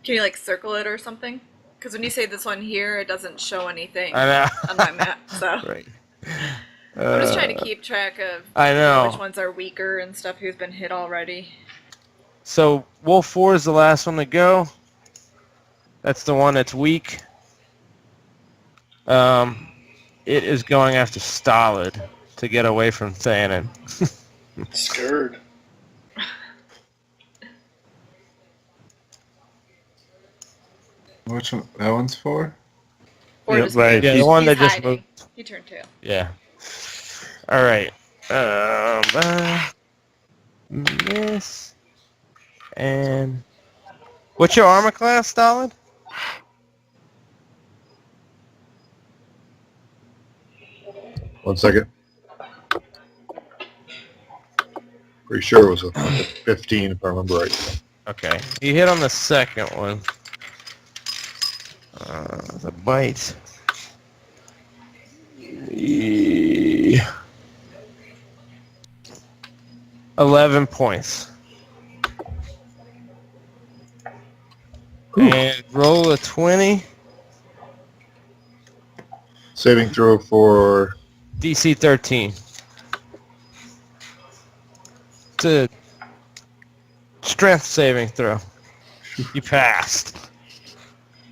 Can you like circle it or something? Because when you say this one here, it doesn't show anything I know. on my map. So Right. I'm just trying to keep track of I know. which ones are weaker and stuff. Who's been hit already? So Wolf 4 is the last one to go. That's the one that's weak. It is going after Stolid to get away from Thanon. Scared. Which one? That one's for? Or Yeah, just right. Yeah, the he's one that just hiding. moved. He turned tail. Yeah. All right. Miss. And what's your armor class, Stolid? One second. Pretty sure it was a 15, if I remember right. Okay. You hit on the second one. The bite. 11 points. And roll a 20. Saving throw for DC 13. It's a strength saving throw. You passed.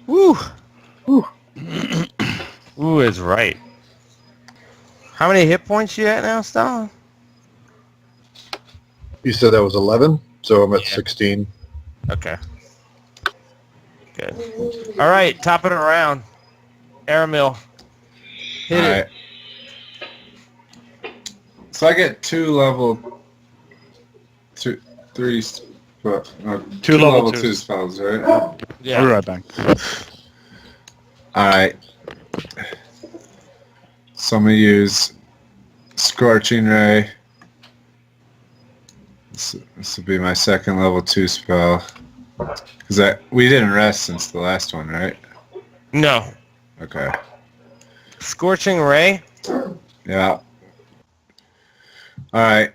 Woo! Ooh is right. How many hit points you at now, Stalin? You said that was 11, so I'm at Yeah. 16. Okay. Good. All right, top of the round. Aramil. Hit All it. right. So I get two, three, two level level twos. 2 spells, right? I'll be Yeah. right back. All right. So I'm gonna use Scorching Ray. This will be my second level 2 spell. Because we didn't rest since the last one, right? No. Okay. Scorching Ray. Yeah. All right.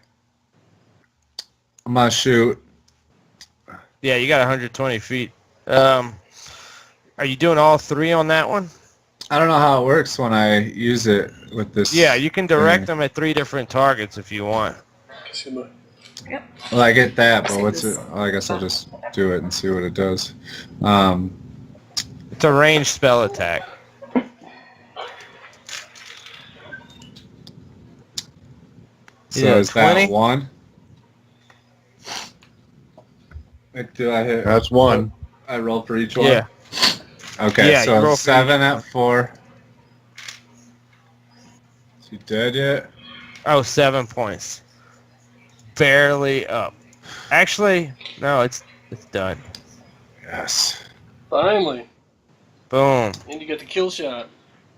I'm gonna shoot. Yeah, you got 120 feet. Are you doing all three on that one? I don't know how it works when I use it with this. Yeah, you can direct thing. them at 3 different targets if you want. Yep. Well, I get that, but what's it? Well, I guess I'll just do it and see what it does. It's a ranged spell attack. So Yeah, is 20? that one? Like, do I hit? That's one. I roll for each one? Yeah. Okay, Yeah, you roll so for 7 at 4. Is he dead yet? Oh, 7 points. Barely up. Actually, no, it's done. Yes. Finally. Boom. And you get the kill shot.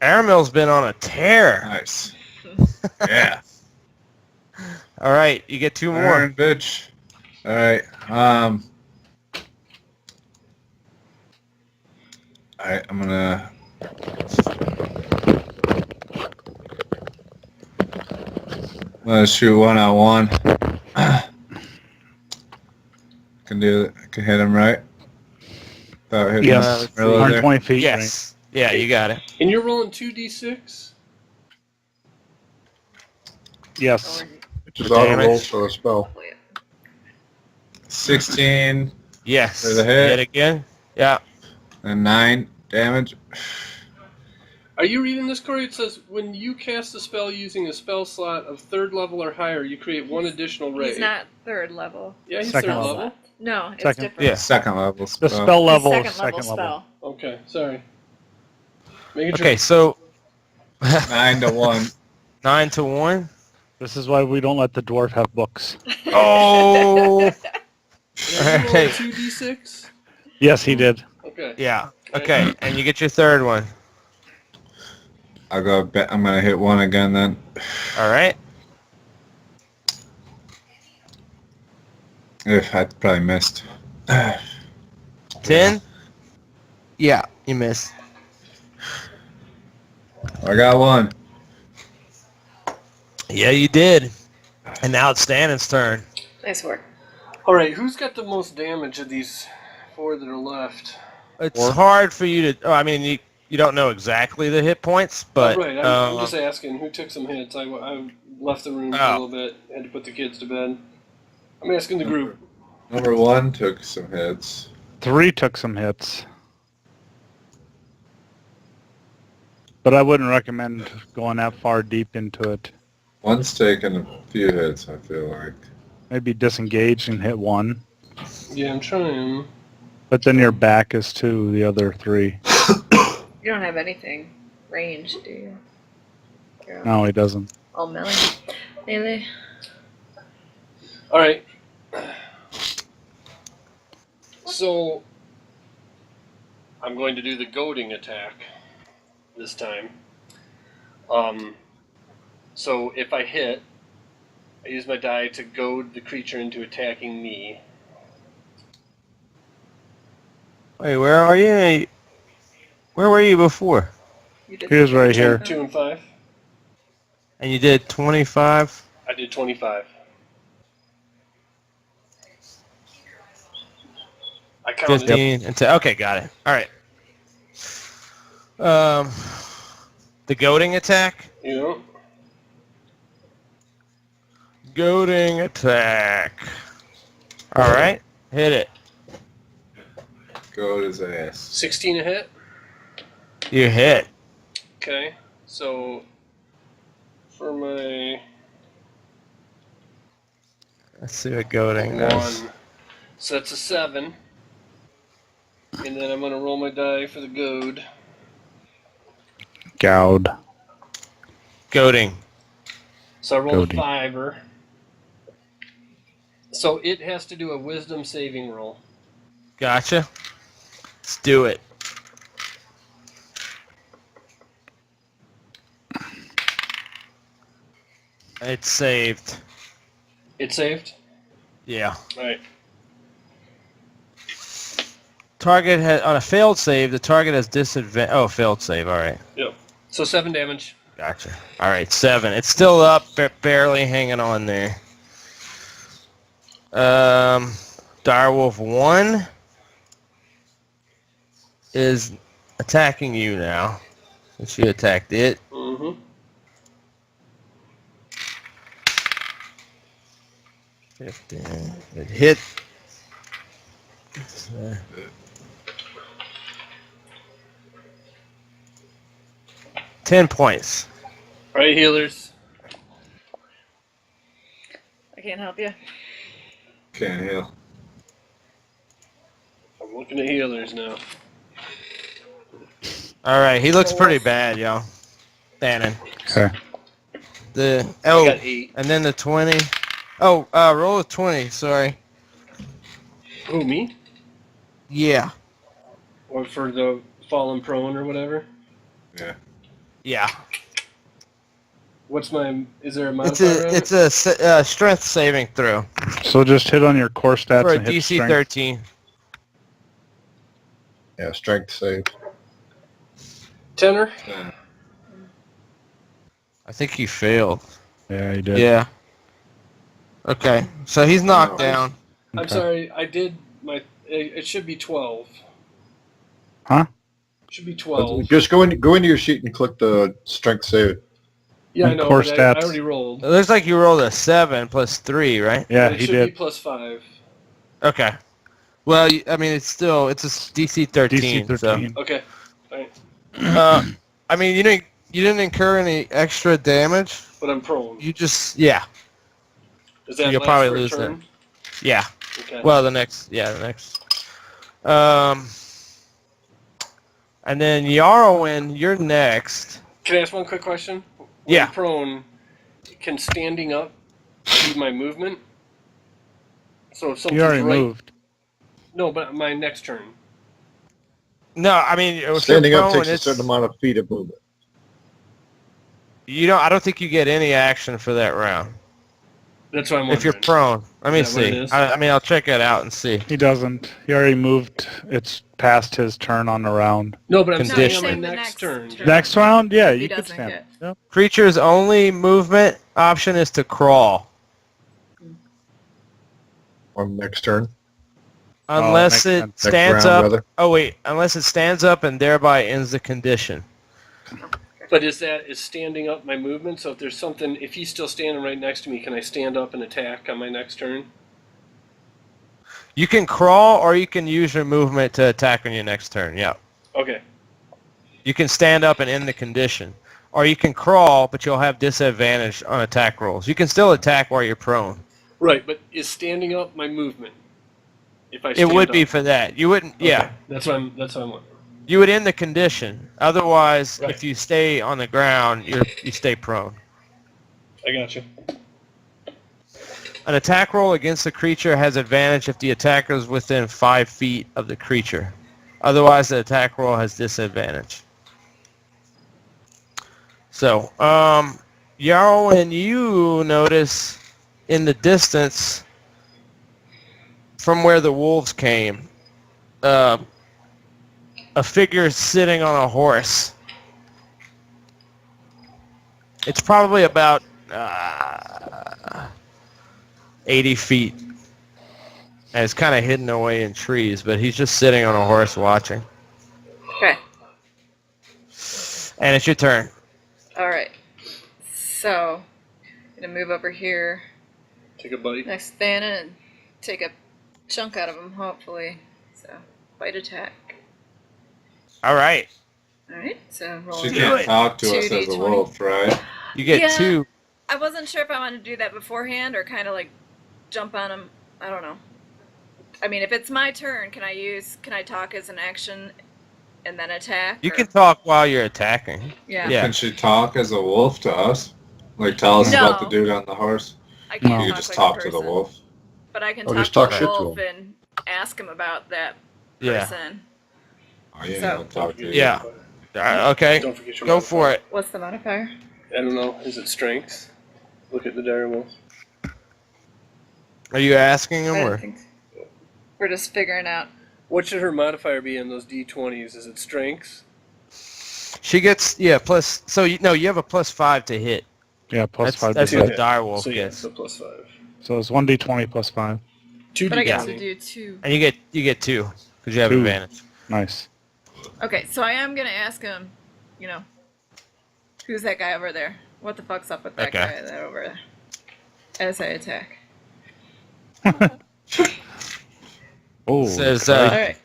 Aramil's been on a tear. Nice. Yeah. All right, you get 2 more. Burn, bitch. All right. All right. I'm gonna. Shoot 1 on 1. Can do it. Can hit him right. Without hitting Yes. him really there. 120 feet. Yes. Yeah, you got it. And you're rolling 2d6? Right? Yes. Which is auto Damage. roll for a spell. 16 Yes. For the hit. Hit again. Yeah. and 9 damage. Are you reading this, Corey? It says, when you cast a spell using a spell slot of 3rd level or higher, you create 1 additional ray. He's not 3rd level. Yeah, he's Second 3rd level. level. No, it's Second. different. Yeah. Second level The spell. spell It's level second is level second spell. level. Okay, sorry. Making sure. Okay, so 9 to 1. 9 to 1. This is why we don't let the dwarf have books. Oh. Now, you roll Hey. 2d6? Yes, he did. Okay. Yeah. Okay, and you get your 3rd one. I'll go. I'm gonna hit 1 again then. All right. I probably missed. 10. Yeah, you missed. I got 1. Yeah, you did. And now it's Stanon's turn. Nice work. Alright, who's got the most damage of these 4 that are left? It's hard for you to. Oh, I mean, you don't know exactly the hit points, but Right, I'm just asking who took some hits. I left the room for a little bit, had to put the kids to bed. I'm asking the group. Number 1 took some hits. 3 took some hits. But I wouldn't recommend going that far deep into it. 1's taken a few hits, I feel like. Maybe disengage and hit 1. Yeah, I'm trying. But then your back is to the other 3. You don't have anything ranged, do you? You're No, he doesn't. all melee. Melee. Alright. So, I'm going to do the goading attack this time. So if I hit, I use my die to goad the creature into attacking me. Wait, where are you? Where were you before? You did He was right here. 2 and 5. And you did 25. I did 25. I counted. 15 and 10. Okay, got it. All right. The goading attack. You know? Goading attack. All right, hit it. Go to his ass. 16 a hit. You hit. Okay. So for my Let's see what goading does. 1, so that's a 7. And then I'm going to roll my die for the goad. Gowd. Goading. So I rolled Goading. a 5-er. So it has to do a wisdom saving roll. Gotcha. Let's do it. It's saved. It saved? Yeah. Alright. Target has on a failed save. The target has disadvantage. Oh, failed save. All right. Yep. So 7 damage. Gotcha. All right, 7. It's still up, barely hanging on there. Direwolf 1 is attacking you now. Since you attacked it. Mm-hmm. 15. It hit. 10 points. Alright, healers. I can't help you. Can't heal. I'm looking at healers now. All right, he looks pretty bad, y'all. Bannon. Okay. The I got 8. and then the 20. Oh, roll a 20. Sorry. Who, me? Yeah. Or for the fallen prone or whatever? Yeah. Yeah. What's my... Is there a It's modifier on a it? strength saving throw So just hit on your core stats for a and hit DC strength. 13. Yeah, strength save. 10-er? I think he failed. Yeah, you did. Yeah. Okay, so he's knocked No. down. I'm Okay. sorry, I did my... It should be 12. Huh? It should be 12. Just go into your sheet and click the strength save. Yeah, I And know, core but I stats. already rolled. It looks like you rolled a 7 plus 3, right? Yeah, It he should did. be plus 5. Okay. Well, I mean, it's a DC 13. DC 13. Okay. Alright. So, I mean, you didn't incur any extra damage. But I'm prone. You just, yeah. Does that you'll last probably for a lose turn? Yeah. Okay. Well, the next. And then Yarwin, you're next. Can I ask one quick question? When Yeah. I'm prone, can standing up be my movement? So if something's You already right... moved. No, but my next turn. No, I mean, if Standing you're up prone, takes a certain amount of feet of movement. I don't think you get any action for that round. That's what I'm wondering. If you're prone. Let me Is that what it see. is? I mean, I'll check it out and see. He doesn't. He already moved. It's past his turn on the round. No, but I'm saying Condition. on my No, the next turn. Next round, yeah, He you could doesn't stand. get- Yep. Creature's only movement option is to crawl. On the next turn. Unless makes it sense. stands round, up. rather. Oh, wait. Unless it stands up and thereby ends the condition. But is standing up my movement? So if there's something, if he's still standing right next to me, can I stand up and attack on my next turn? You can crawl or you can use your movement to attack on your next turn. Yeah. Okay. You can stand up and end the condition. Or you can crawl, but you'll have disadvantage on attack rolls. You can still attack while you're prone. Right, but is standing up my movement? If I It stand would up? be for that. You wouldn't, Okay. yeah. That's what I'm wondering. You would end the condition. Otherwise, Right. if you stay on the ground, you stay prone. I got you. An attack roll against the creature has advantage if the attacker is within 5 feet of the creature. Otherwise, the attack roll has disadvantage. So, Yarwin, you notice in the distance from where the wolves came, a figure sitting on a horse. It's probably about 80 feet. And it's kind of hidden away in trees, but he's just sitting on a horse watching. Okay. And it's your turn. All right. So, gonna move over here Take a bite. next to Thana and take a chunk out of him, hopefully. So, bite attack. All right. All right. So She rolling. can't talk to us as a 2d20. wolf, right? You get Yeah. 2. I wasn't sure if I wanted to do that beforehand or kind of like jump on him. I don't know. I mean, if it's my turn, can I talk as an action and then attack? You or- can talk while you're attacking. Yeah. Yeah. Can she talk as a wolf to us? Like tell us about the No. dude on the horse? I can't No. You talk just like talk a to the person, wolf. but I can Oh, talk just to talk the shit to wolf him. and ask him about that Yeah. person. Oh yeah, So- I'll talk to you. Yeah. Okay. Don't forget your Go modifier. for it. What's the modifier? I don't know. Is it strength? Look at the dire wolf. Are you asking I him don't or? think so. We're just figuring out. What should her modifier be in those d20s? Is it strength? She gets plus. So you have a +5 to hit. Yeah, plus That's 5. that's to what hit. the dire wolf So yeah, gets, so +5. So it's 1d20 plus 5. 2 But I get d20. to do 2. and you get 2 because you have 2. advantage. Nice. Okay, so I am gonna ask him, who's that guy over there? What the fuck's up with that Okay. guy that over there? As I attack. Oh, Says, Christ. Alright.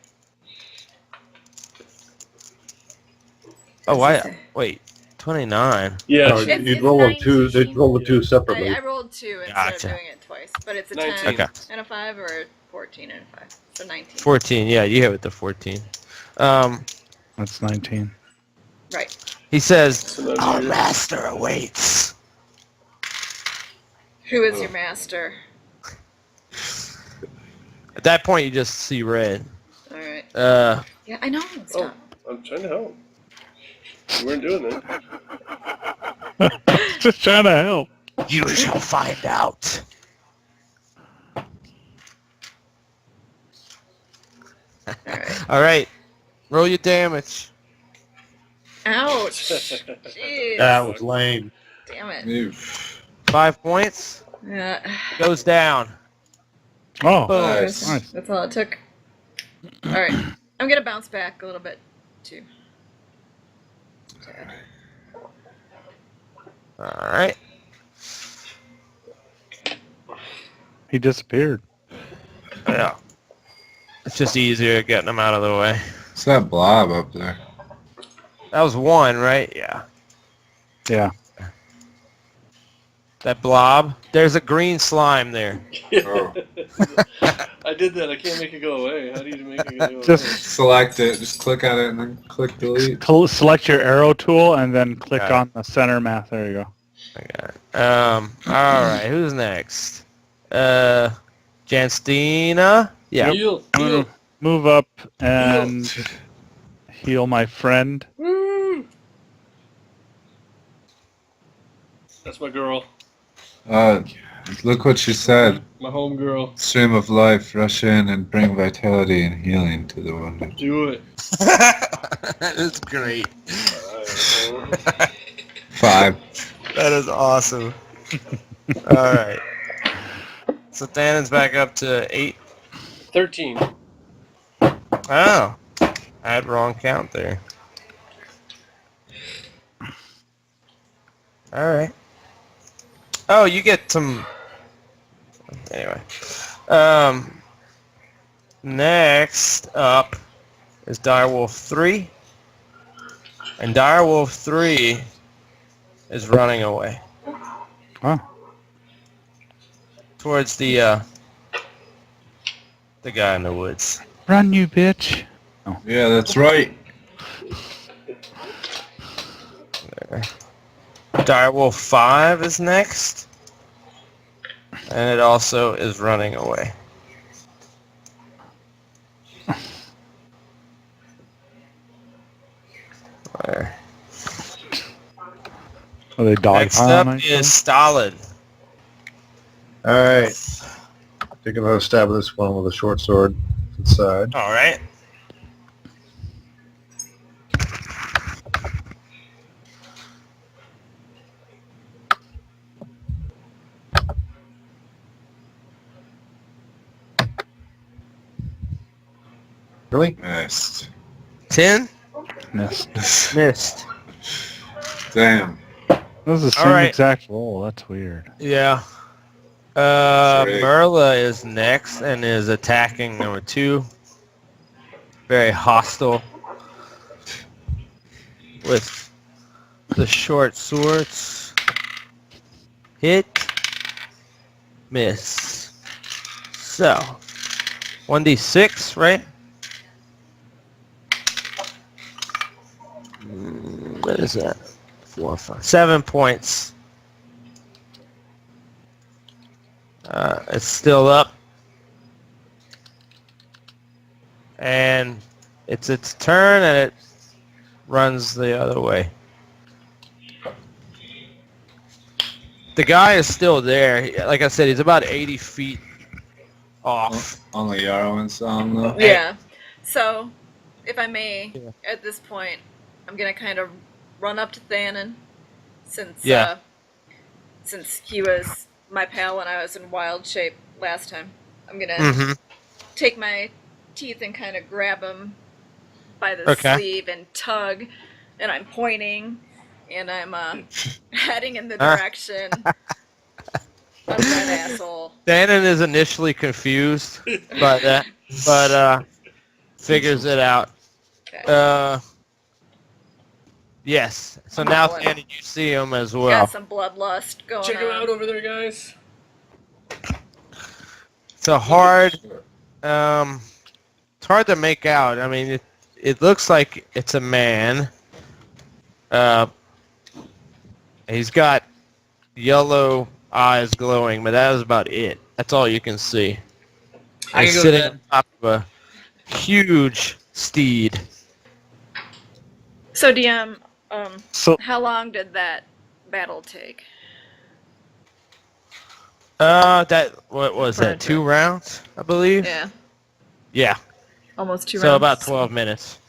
Oh, What's it say? wait, 29. Yeah. No, she- you'd roll them two. They'd roll the two separately. I rolled 2 instead Gotcha. of doing it twice. But it's a 19. 10 Okay. and a 5 or a 14 and a 5. So 19. 14. Yeah, you hit with the 14. That's 19. Right. He says, So that's "Our your- master awaits." Who is your master? At that point, you just see red. Alright. Uh, Yeah, I know. Oh, Stop. I'm trying to help. You weren't doing that. Just trying to help. you shall find out. Alright. All right, roll your damage. Ouch. Jeez. That was lame. Damn it. Oof. 5 points. Yeah. Goes down. Oh, Boom. Nice. nice. That's all it took. Alright. I'm gonna bounce back a little bit, too. All right. He disappeared. Yeah. It's just easier getting them out of the way. What's that blob up there? That was 1, right? Yeah. Yeah. That blob. There's a green slime there. Oh. I did that. I can't make it go away. How do you make it go away? Just Select it. Just click on it and then click delete. select your arrow tool and then click Got it. on the center map. There you go. I got it. All right. Who's next? Janstina? Yeah. Heal. I'm Heal. gonna move up and heal my friend. Woo! That's my girl. Look what she said. My home girl. Stream of life, rush in and bring vitality and healing to the wounded. Do it. That is great. 5. That is awesome. All right. So Thanon's back up to 8. 13. Oh. I had wrong count there. All right. Oh, you get some... Anyway. Next up is Direwolf 3. And Direwolf 3 is running away. Oh, Towards the guy in the woods. run, you bitch! Yeah, that's right. There. Direwolf 5 is next. And it also is running away. There. Are they dog Next up piling? is Stalin. All right. Take another stab at this one with a short sword inside. All right. Really? Missed. 10? Missed. Missed. Damn. That was the All same right. exact roll. That's weird. Yeah. Sorry. Merla is next and is attacking number 2. Very hostile. With the short swords. Hit. Miss. So, 1d6, right? What is that? 4, 5, 7 points. It's still up. And it's its turn, and it runs the other way. The guy is still there. Like I said, he's about 80 feet off. Only Yarwin saw him though. Yeah. So, if I may, Yeah. at this point, I'm gonna kind of run up to Thanon, since Yeah. since he was my pal when I was in wild shape last time. I'm gonna Mm-hmm. take my teeth and kind of grab him by the Okay. sleeve and tug, and I'm pointing, and I'm heading in the direction of that asshole. Dannon is initially confused by that, but figures it out. Okay. Yes. So now, Going. Dannon, you see him as Got well. some bloodlust going Check on. him out over there, guys. It's a hard. It's hard to make out. I mean, it looks like it's a man. He's got yellow eyes glowing, but that is about it. That's all you can see. I He's can go to sitting bed. on top of a huge steed. So DM, So how long did that battle take? What was that? 2 rounds, I believe. Yeah, Yeah. almost 2 rounds. So about 12 minutes.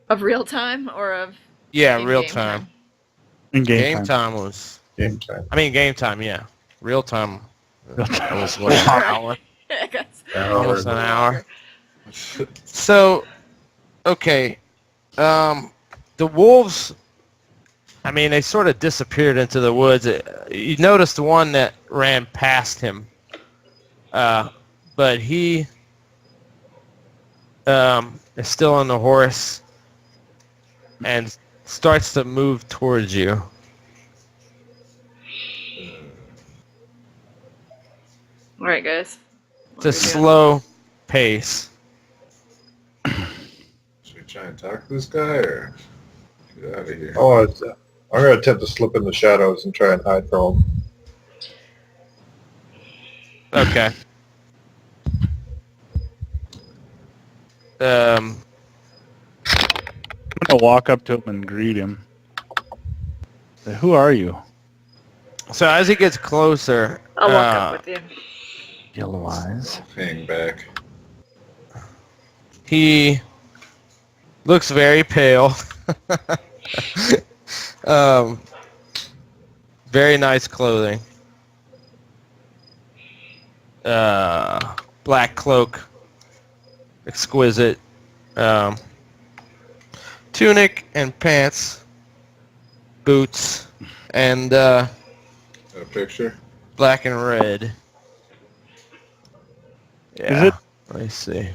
Of real time or of Yeah, in real game time. in Game time was. Game time. I mean, game time. Yeah, real time. Real time. That was what, an hour. I guess. Almost an hour. Longer. So, okay, the wolves. I mean, they sort of disappeared into the woods. You noticed the one that ran past him, but he is still on the horse and starts to move towards you. All right, guys. It's a slow pace. Should we try and talk to this guy or get out of here? Oh, I'm going to attempt to slip in the shadows and try and hide from him. Okay. I'm gonna walk up to him and greet him. Say, who are you? So as he gets closer, I'll walk up with you. Yellow eyes. Hang back. he looks very pale. Very nice clothing. Black cloak. Exquisite. Tunic and pants. Boots. And Got a picture? black and red. Yeah. Is it? Let me see.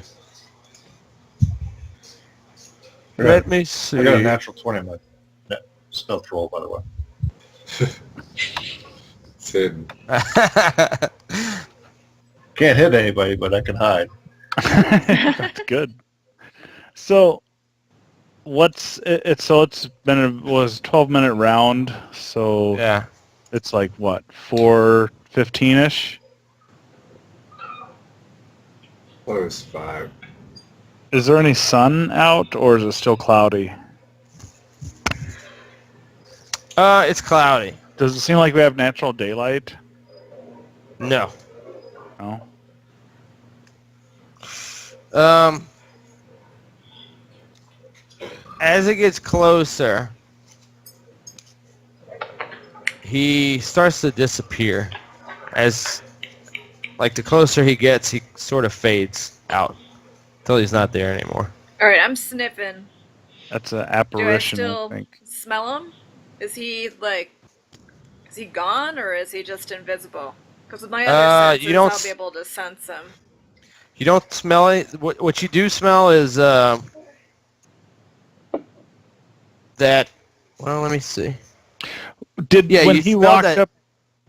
I Let got, me see. I got a natural 20 on my stealth roll, by the way. It's hidden. Can't hit anybody, but I can hide. That's good. So, what's it? So it's been a 12-minute round. So Yeah. it's like what 4:15ish. What was 5? Is there any sun out, or is it still cloudy? It's cloudy. Does it seem like we have natural daylight? No. No. As it gets closer, he starts to disappear. As, like, the closer he gets, he sort of fades out until he's not there anymore. All right, I'm sniffing. That's an Do I apparition, I still think. smell him? Is he gone or is he just invisible? Because with my other senses, you don't I'll be able to sense him. You don't smell it. What you do smell is that. Well, let me see. Did Yeah, when you he smell walked that- up?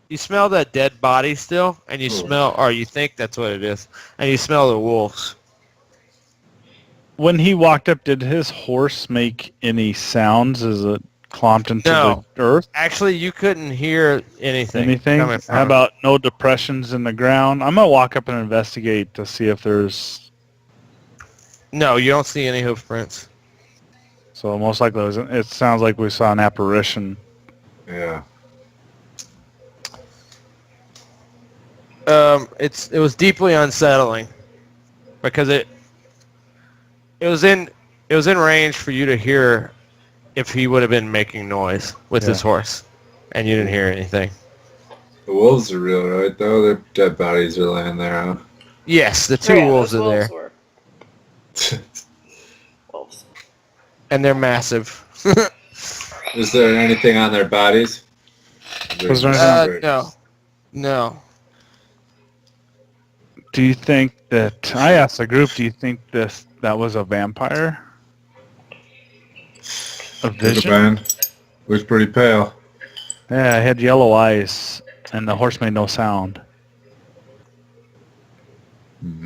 You smell that dead body still, and you smell, or you think that's what it is, and you smell the wolves. When he walked up, did his horse make any sounds as it clomped into No. the earth? Actually, you couldn't hear anything. Anything? Coming from How him. about no depressions in the ground? I'm gonna walk up and investigate to see if there's. No, you don't see any hoof prints. So most likely, it sounds like we saw an apparition. Yeah. It was deeply unsettling because it was in range for you to hear if he would have been making noise with his horse, and you didn't hear anything. The wolves are real, right, though? Their dead bodies are laying there, huh? Yes, the two wolves those are there, were wolves. and they're massive. Is there anything on their bodies? Was there anything- No. Do you think that I asked the group? Do you think that was a vampire? A vision? Man. Looks pretty pale. Yeah, it had yellow eyes, and the horse made no sound.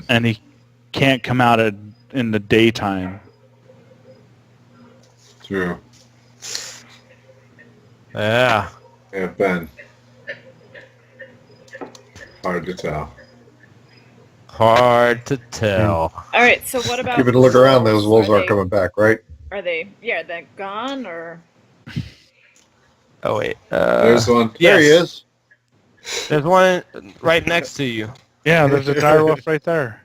And he can't come out in the daytime. True. Yeah. Yeah, Ben. Hard to tell. Hard to tell. All right, so what about? Give it a look around. Those wolves Are aren't they- coming back, right? Are they? Yeah, are they gone or? Oh wait. There's one. Yes. There he is. There's one right next to you. Yeah, there's a dire wolf right there.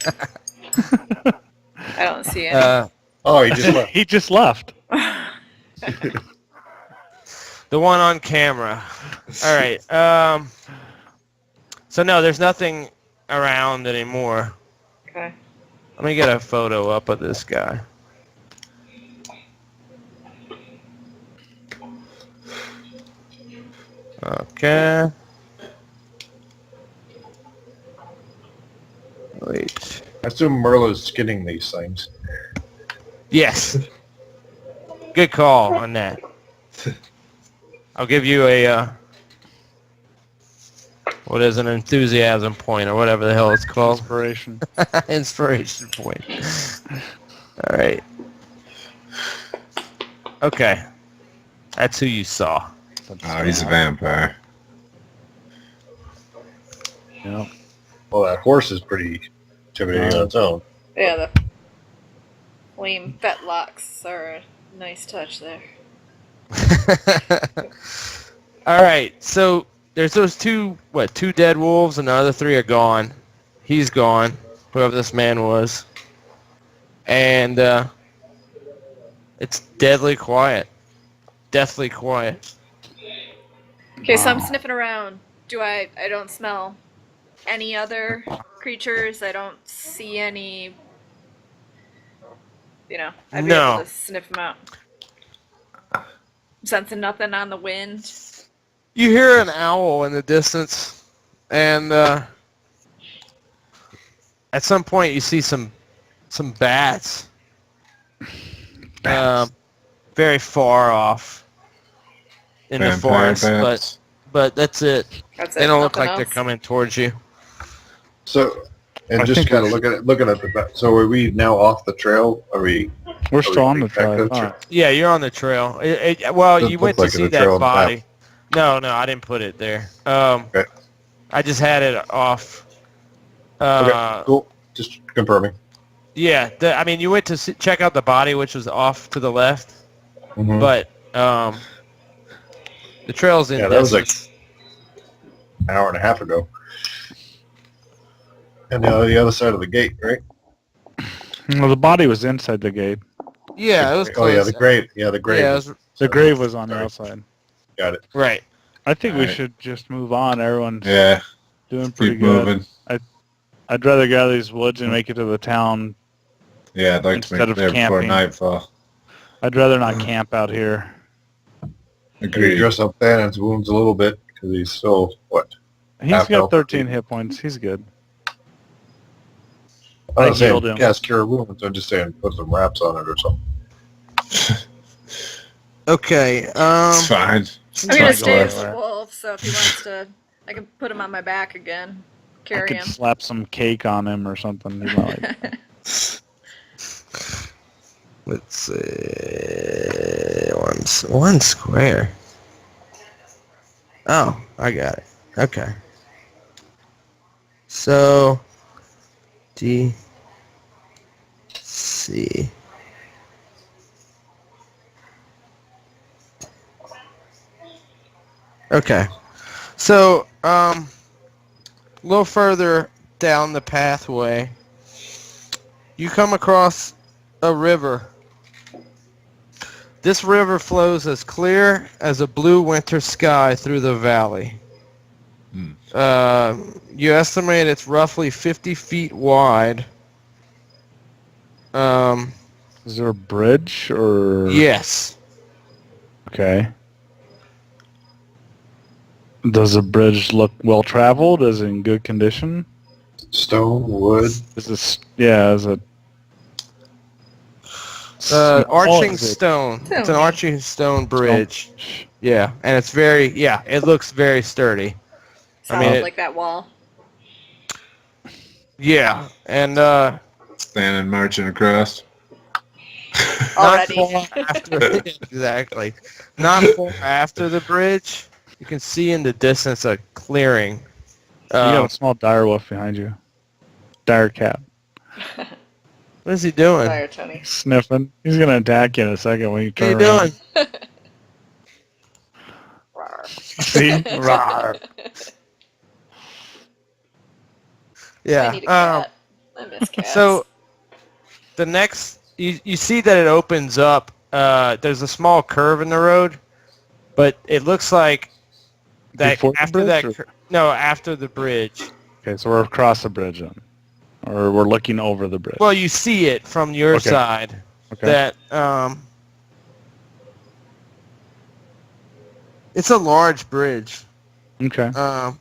I don't see any. Oh, he just left. He just left. The one on camera. All right. So no, there's nothing around anymore. Okay. Let me get a photo up of this guy. Okay. Wait. I assume Merla's skinning these things. Yes. Good call on that. I'll give you a what is an enthusiasm point or whatever the hell it's called. Inspiration. Inspiration point. All right. Okay. That's who you saw. Oh, he's a vampire. Yeah. Well, that horse is pretty intimidating on its own. Yeah, the flame fetlocks are a nice touch there. All right. So there's those two dead wolves, and the other three are gone. He's gone, whoever this man was. And it's deadly quiet. Deathly quiet. Okay, so I'm sniffing around. I don't smell any other creatures. I don't see any. I'd be No. able to sniff them out. I'm sensing nothing on the wind. You hear an owl in the distance, and at some point you see some bats. Very far off in the Vampire forest, bats. but that's it. That's it. They don't look nothing like they're else. coming towards you. So, and I just think kind of looking at the back. So, are we now off the trail? Are we? We're still on the back to trail. the trail? Yeah, you're on the trail. Doesn't You look went to like see there's a trail that on the body. No, I didn't put it there. Okay. I just had it off. Okay, cool. Just confirming. Yeah, you went to check out the body, which was off to the left, Mhm. but the trail's in Yeah, that was like distance. an hour and a half ago. And the other side of the gate, right? Well, the body was inside the gate. Yeah, it was Oh close. yeah, the grave. Yeah, the grave. Yeah, it was, The grave was on the Sorry. outside. Got it. right. I think we Alright. should just move on. Everyone's Yeah, doing pretty keep good. moving. I'd rather get out of these woods and make it to the town. Yeah, I'd like Instead to make of it there before camping. nightfall. I'd rather not camp out here. Can you Agreed. dress up Thannon's wounds a little bit because he's still what? He's Half got health. 13 hit points. He's good. I'm I not saying healed him. cast cure wounds. I'm just saying put some wraps on it or something. Okay. It's fine. I'm gonna Can't stay go with the anywhere. wolf, so if he wants to, I can put him on my back again. I Carry could him. slap some cake on him or something. He might like. Let's see. One square. Oh, I got it. Okay. So, D, C. Okay. So, a little further down the pathway, you come across a river. This river flows as clear as a blue winter sky through the valley. You estimate it's roughly 50 feet wide. Is there a bridge or? Yes. Okay. Does the bridge look well traveled? Is it in good condition? Stone, wood. Is this is it? Arching Is it- stone. It's an yeah. arching stone bridge. Yeah, and it's very, it looks very sturdy. Solid like that wall. Yeah, and Standing marching across. not Already. far after, exactly. Not far after the bridge, you can see in the distance a clearing. You got a small dire wolf behind you. Dire cat. What is he doing? Fire, Tony. Sniffing. He's gonna attack you in a second when you What are you turn around. doing? See? Rawr. Yeah. I need a cat. I miss cats. So the next, you see that it opens up. There's a small curve in the road, but it looks like that Before the after that. bridge, No, after the bridge. Okay, so we're across the bridge then. Or we're looking over the bridge. Well, you see it from your Okay. side. Okay. That it's a large bridge. Okay. Um,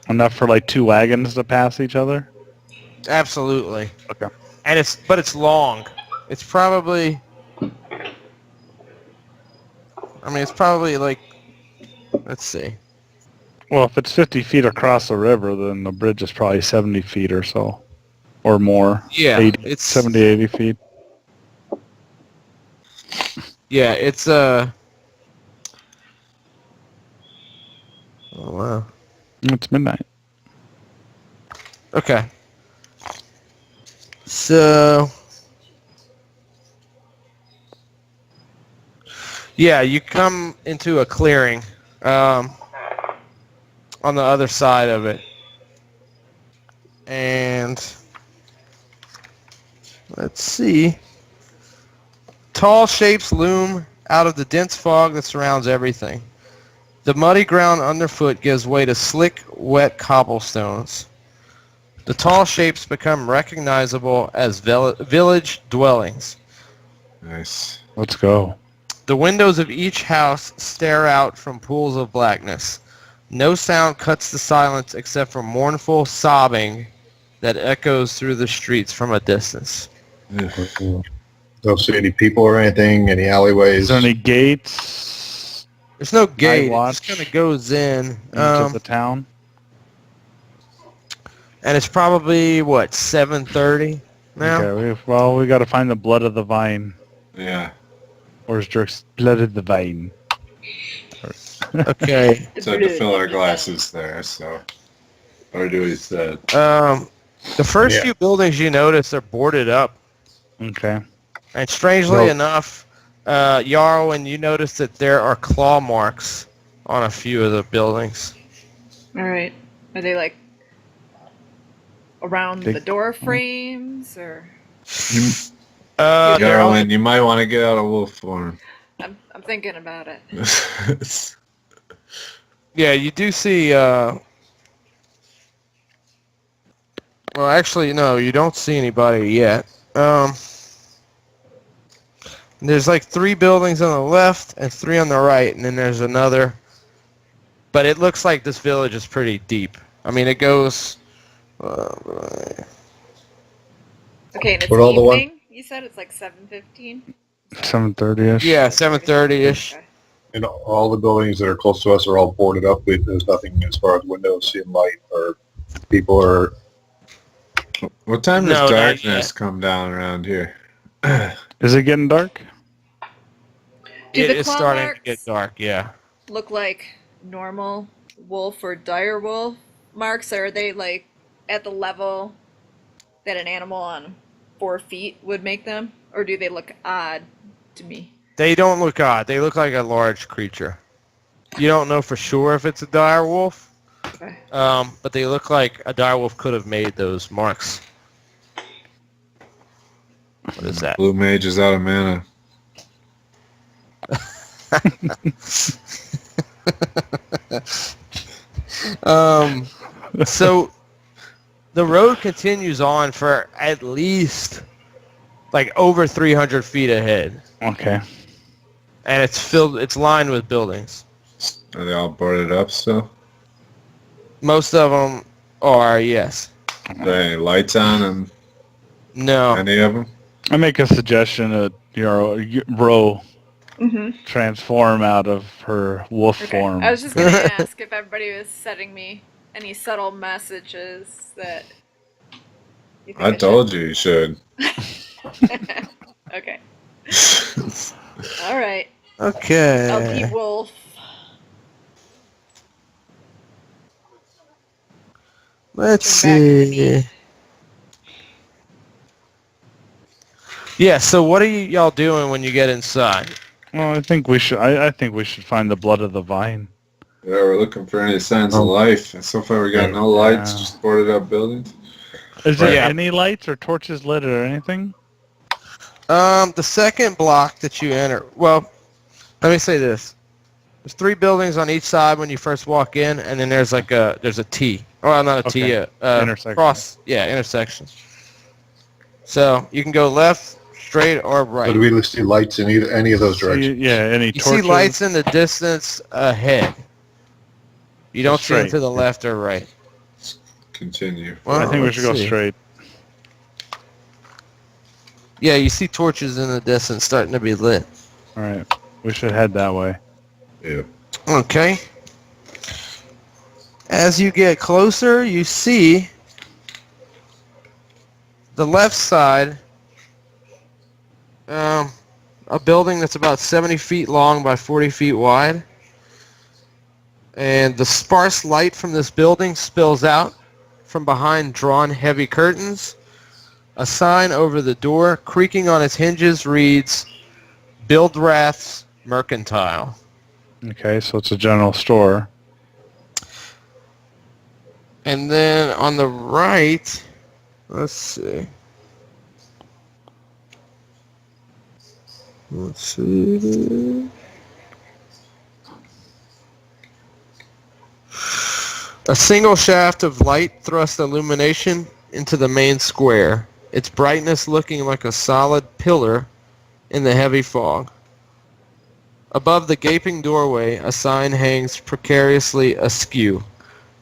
Enough for like two wagons to pass each other? absolutely. Okay. And it's long. It's probably. I mean, it's probably like. Let's see. Well, if it's 50 feet across the river, then the bridge is probably 70 feet or so. Or more. Yeah, 80, it's 70, 80 feet. Yeah, it's Oh wow. It's midnight. Okay. So. Yeah, you come into a clearing. On the other side of it. And let's see. Tall shapes loom out of the dense fog that surrounds everything. The muddy ground underfoot gives way to slick, wet cobblestones. The tall shapes become recognizable as village dwellings. Nice. Let's go. The windows of each house stare out from pools of blackness. No sound cuts the silence except for mournful sobbing that echoes through the streets from a distance. Don't see any people or anything, any alleyways. Is there any gates There's no gate. It watch just kind of goes in. into the town? And it's probably, what, 7:30 now? Okay, we got to find the blood of the vine. Yeah. Where's Dirk's blood of the vine? Okay. So to fill our glasses there, so. Or do we said. The first Yeah. few buildings you notice are boarded up. Okay. And strangely Well- enough, Yarwin, you notice that there are claw marks on a few of the buildings. All right. Are they like around Big- the door frames or? They're all- Garland, you might want to get out of wolf form. I'm thinking about it. yeah, you do see, well, actually, no, you don't see anybody yet. There's like 3 buildings on the left and 3 on the right, and then there's another. But it looks like this village is pretty deep. I mean, it goes... Okay, and it's What all the one- evening. You said it's like 7:15. 7:30ish. yeah, 7:30-ish. Okay. And all the buildings that are close to us are all boarded up. There's nothing as far as windows, seeing light, or people are. What time No, does not darkness yet. come down around here? Is it getting dark? Do It the is claw starting to marks get dark, yeah. look like normal wolf or dire wolf marks, or are they like at the level that an animal on 4 feet would make them, or do they look odd to me? They don't look odd. They look like a large creature. You don't know for sure if it's a dire wolf, Okay. but they look like a dire wolf could have made those marks. What is that? Blue mage is out of mana. So the road continues on for at least like over 300 feet ahead, Okay. and it's lined with buildings. Are they all boarded up still? Most of them are, yes. Are there any lights on in No. any of them? I make a suggestion that Ro Mm-hmm. transform out of her wolf Okay. form. I was just gonna ask if everybody was sending me any subtle messages that you think I told you should. Okay. All right. Okay. LP Wolf. Let's Turn back into see. me. Yeah, so what are y'all doing when you get inside? Well, I think we should. I think we should find the blood of the vine. Yeah, we're looking for any signs of life. And so far we got no lights, just boarded up buildings. Is there Yeah. any lights or torches lit or anything? The second block that you enter, well, let me say this. There's 3 buildings on each side when you first walk in, and then there's like there's a T. Well, not a T, Intersection. cross, intersection. So you can go left, straight, or right. So do we see lights in any of those directions? Any You torches? see lights in the distance ahead. You don't see them Straight. to the left or right. Continue. Well, I think we let's should go see. straight. Yeah, you see torches in the distance starting to be lit. All right. We should head that way. Yeah. Okay. As you get closer, you see the left side, a building that's about 70 feet long by 40 feet wide. And the sparse light from this building spills out from behind drawn heavy curtains. A sign over the door, creaking on its hinges, reads, Bildrath's Mercantile. Okay, so it's a general store. And then on the right, let's see. Let's see. A single shaft of light thrusts illumination into the main square, its brightness looking like a solid pillar in the heavy fog. Above the gaping doorway, a sign hangs precariously askew,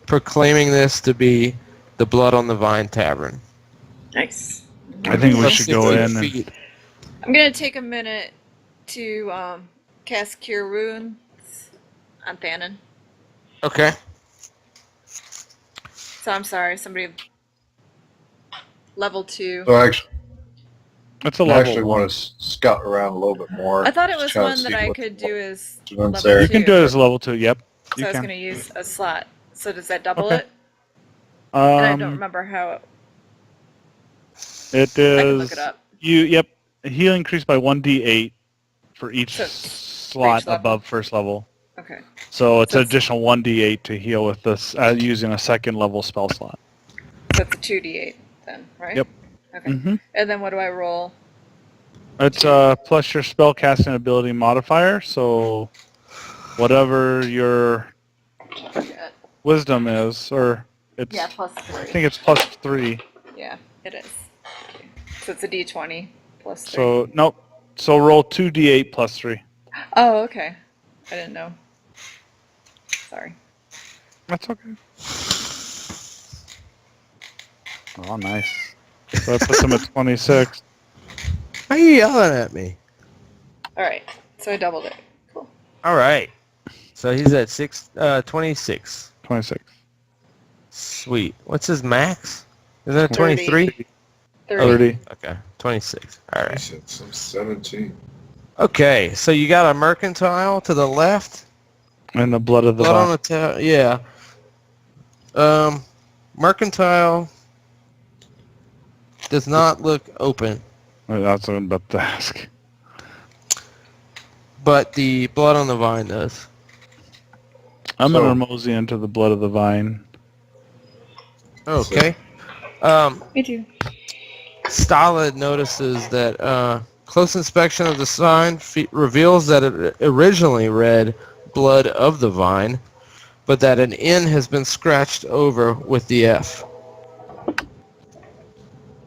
proclaiming this to be the Blood on the Vine Tavern. Nice. I think we About should go 60 in and feet. I'm gonna take a minute to cast Cure Wounds on Thanon. Okay. So I'm sorry, somebody level 2. So it's a I level actually one. want to scout around a little bit more. I thought it was try to one that see I what- could do as You know what I'm level saying? You 2. can do it as level 2. Yep. So You I was can. gonna use a slot. So does that double Okay. it? And I don't Um, remember how it, it I can look is. it up. Yep. Heal increased by 1d8 for each So, slot each level? above first level. Okay. So it's So an it's- additional 1d8 to heal with this using a second level spell slot. So it's a 2d8 then, right? Yep. Okay. Mm-hmm. And then what do I roll? It's plus your spell casting ability modifier. So whatever your Forget. wisdom is, or it's Yeah, plus I 3. think it's plus 3. Yeah, it is. Okay. So it's a d20 plus 3. So nope. So roll 2d8 plus 3. Oh, okay. I didn't know. Sorry. That's okay. Oh, nice. So that puts him at 26. Why are you yelling at me? All right. So I doubled it. Cool. All right. So he's at 26. 26. Sweet. What's his max? Is that a 30. 23? 30. 30. Okay, 26. All I right. said some 17. Okay, so you got a mercantile to the left. And the blood of the Blood on vine. the tail. Yeah. Mercantile does not look open, That's what I'm about to ask. but the blood on the vine does. I'm So- going to mosey into the blood of the vine. Okay. Me too. Stolid notices that close inspection of the sign reveals that it originally read blood of the vine, but that an N has been scratched over with the F.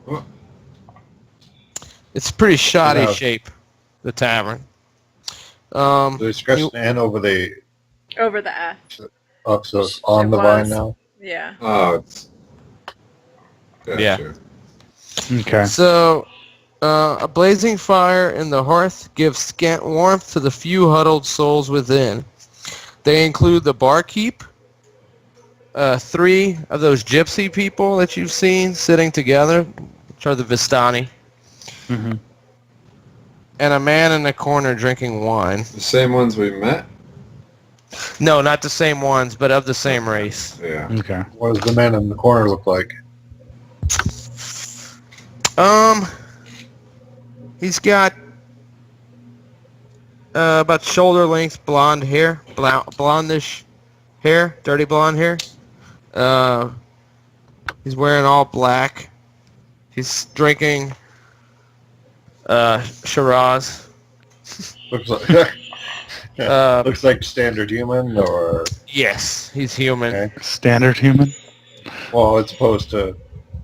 What? It's pretty shoddy Yeah. shape, the tavern. They scratched an N over the Over the F. so it's on the vine now. Yeah. Oh, it's... Yeah. Gotcha. Okay. So, a blazing fire in the hearth gives scant warmth to the few huddled souls within. They include the barkeep, 3 of those gypsy people that you've seen sitting together, which are the Vistani, hmm and a man in the corner drinking wine. The same ones we met? No, not the same ones, but of the same race. Yeah. Okay. What does the man in the corner look like? He's got about shoulder length blonde hair, blondish hair, dirty blonde hair. He's wearing all black. He's drinking Shiraz. Looks like Uh, looks like standard human, or yes, he's human. okay. Standard human? Well, as opposed to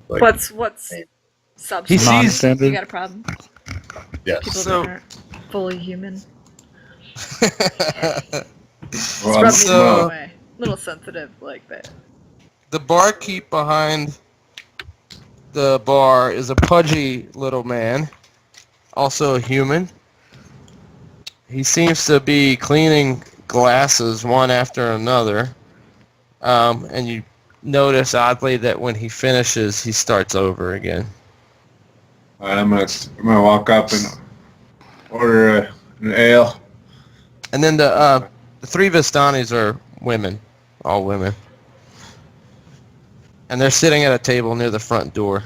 like What's He substance? sees- Non-standard? You got a problem? yes. People So- that aren't fully human. Well, It's rubbed me the so- wrong way. Little sensitive like that. The barkeep behind the bar is a pudgy little man, also a human. He seems to be cleaning glasses one after another, and you notice oddly that when he finishes, he starts over again. All right, I'm gonna walk up and order an ale. And then the 3 Vistanis are women, all women. And they're sitting at a table near the front door.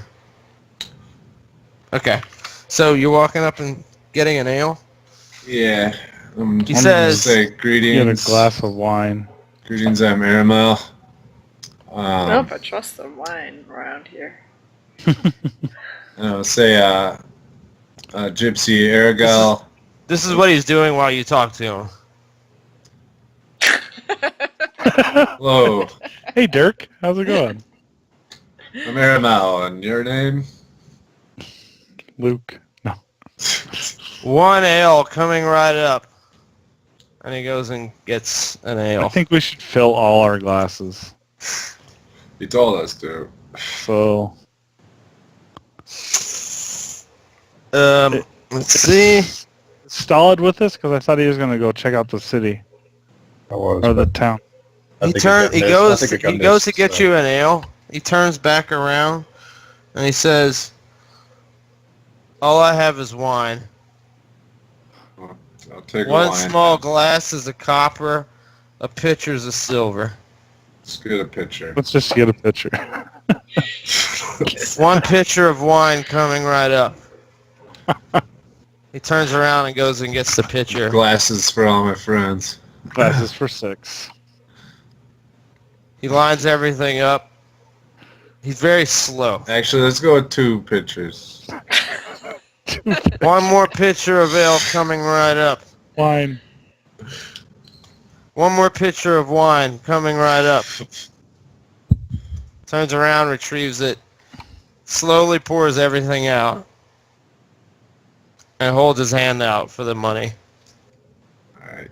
Okay, so you're walking up and getting an ale? Yeah. He says- Say Get a greetings. glass of wine. Greetings, I'm Aramel. I don't know if I trust the wine around here. Say Gypsy Aragal. This is what he's doing while you talk to him. Hello, Hey, Dirk. How's it going? I'm Aramel, and your name? Luke. No. 1 ale coming right up. And he goes and gets an I ale. think we should fill all our glasses. He told us to. So, Let's see. Stolid with us? Because I thought he was going to go check out the city. I was, Or the but town. I He think it turns. got He missed. goes. I think it got He goes to missed, get so. you an ale. He turns back around, and he says, "All I have is wine. I'll take One a wine. small glass is a copper. A pitcher's a silver. Let's get a picture. Let's just get a picture. 1 pitcher of wine coming right up." He turns around and goes and gets the pitcher. Glasses for all my friends. Glasses for 6. He lines everything up. He's very slow. Actually, let's go with 2 pictures. 1 more pitcher of ale coming right up. Wine. 1 more pitcher of wine coming right up. Turns around, retrieves it, slowly pours everything out, and holds his hand out for the money. Alright.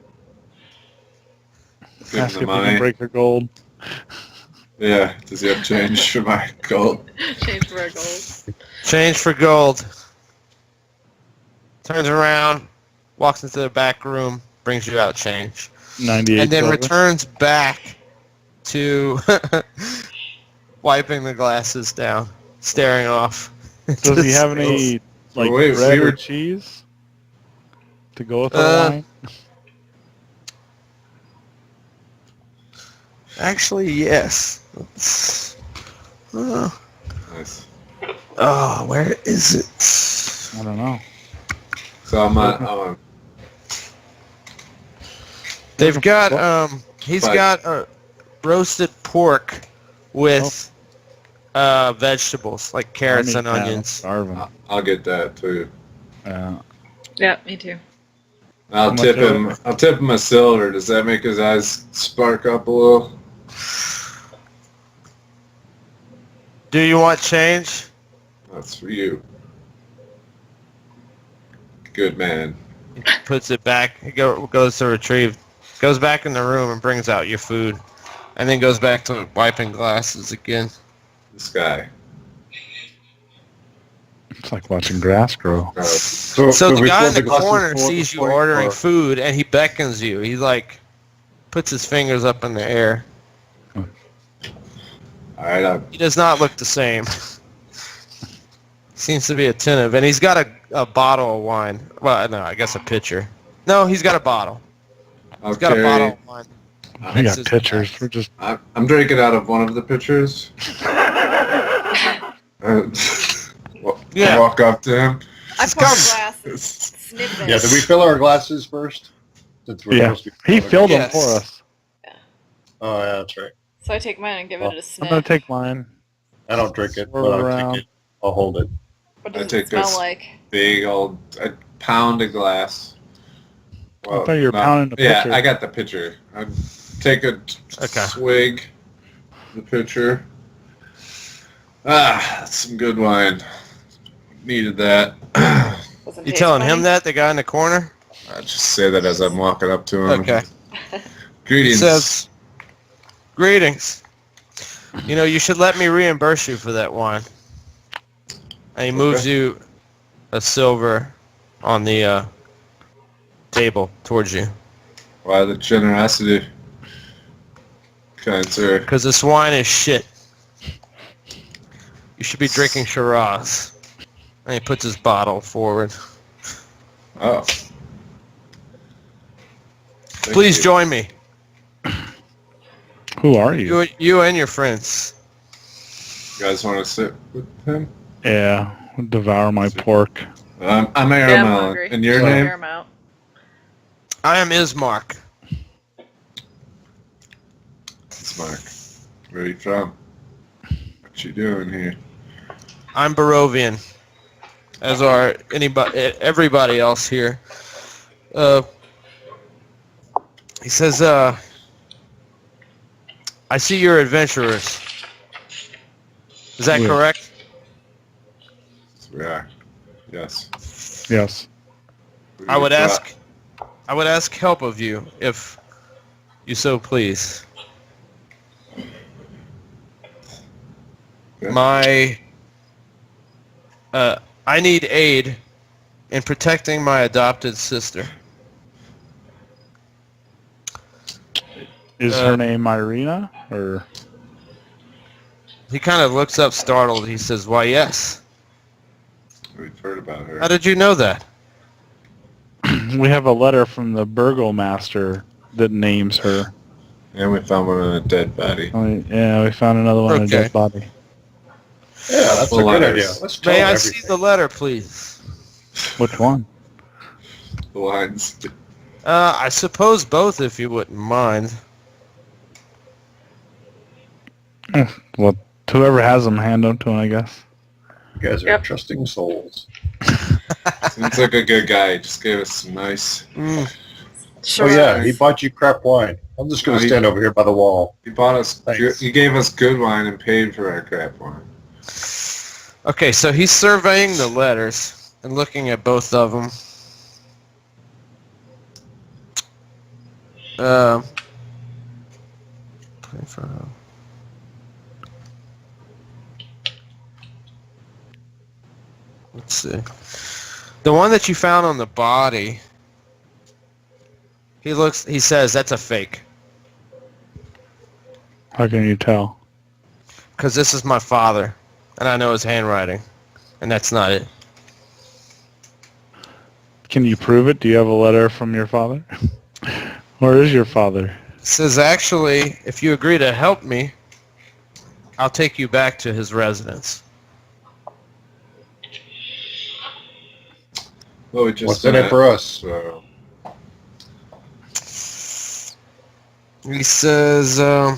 Give Ask him if the we can money. break the gold. Yeah, does he have change for my gold? Change for a gold. Change for gold. Turns around, walks into the back room, brings you out change. 98 And then silver. returns back to wiping the glasses down, staring off. Does he have any like wait, bread we or were- cheese to go with our wine? Actually, yes. Nice. Oh, where is it? I don't know. So I'm on They've got he's But- got roasted pork with vegetables like carrots and onions. Starving. I'll get that too. Yeah, me too. I'll much tip are him. I'll tip him a silver. Does that make his eyes spark up a little? Do you want change? That's for you. Good man. He puts it back. He goes to retrieve. Goes back in the room and brings out your food. And then goes back to wiping glasses again. This guy. It's like watching grass grow. So the we guy in close the glasses corner for sees you point, ordering or- food and he beckons you. He like puts his fingers up in the air. All right. He does not look the same. Seems to be attentive, and he's got a bottle of wine. Well, no, I guess a pitcher. No, he's got a bottle. I'll He's got a carry. bottle of wine. We Next got is pictures. the We're just I'm drinking out of one of the pitchers. Yeah. Walk up to him. I Just pour a come. glass, snip it. Yeah, did we fill our glasses first? Since we're Yeah. supposed to be he filling filled our- them Yes. for us. Oh, yeah, that's right. So I take mine and give it a I'm sniff. gonna take mine. I don't drink it, Swirl but I'll around. take it. I'll hold it. What I does take it smell this. like? Big old a pound of glass. I thought you were pounding the Yeah, pitcher. I got the pitcher. I take a Okay. swig. The pitcher. Ah, that's some good wine. Needed that. Doesn't You taste telling funny? him that, the guy in the corner? I just say that as I'm walking up to him. Okay. He Greetings. says, "Greetings. You know, you should let me reimburse you for that wine." And he moves you a silver on the table towards you. Why the generosity? Kind sir. Because this wine is shit. You should be drinking Shiraz. And he puts his bottle forward. Oh. Thank Please you. join me. Who are you? You and your friends. You guys want to sit with him? Yeah, devour my pork. I'm Yeah, I'm Aaron hungry. And your So name? wear 'em out. I am Ismark. It's Mark. Where are you from? What you doing here? I'm Barovian. As are everybody else here. He says, I see you're adventurers. Is that Yeah. correct? We are. Yes. Yes. Who do I you would trust? ask help of you if you so please. Okay. I need aid in protecting my adopted sister. Is Uh, her name Irina or? He kind of looks up startled. He says, why, yes. We've heard about her. How did you know that? We have a letter from the burgomaster that names her. And we found one on a dead body. Yeah, we found another one in a Okay. dead body. Yeah, that's Well, a good letters. idea. Let's tell May I everything. see the letter, please? Which one? The lines. I suppose both, if you wouldn't mind. Well, whoever has them, hand them to him, I guess. You guys are Yep. trusting souls. Seems like a good guy. He just gave us some nice. Sure. Oh yeah, he bought you crap wine. I'm just going Oh, to he- stand over here by the wall. He bought us. Thanks. He gave us good wine and paid for our crap wine. Okay, so he's surveying the letters and looking at both of them. Let's see. The one that you found on the body He says, that's a fake. How can you tell? Because this is my father, and I know his handwriting, and that's not it. Can you prove it? Do you have a letter from your father? Where is your father? It says, actually, if you agree to help me, I'll take you back to his residence. Well, we just What's in it met, for us? So He says, I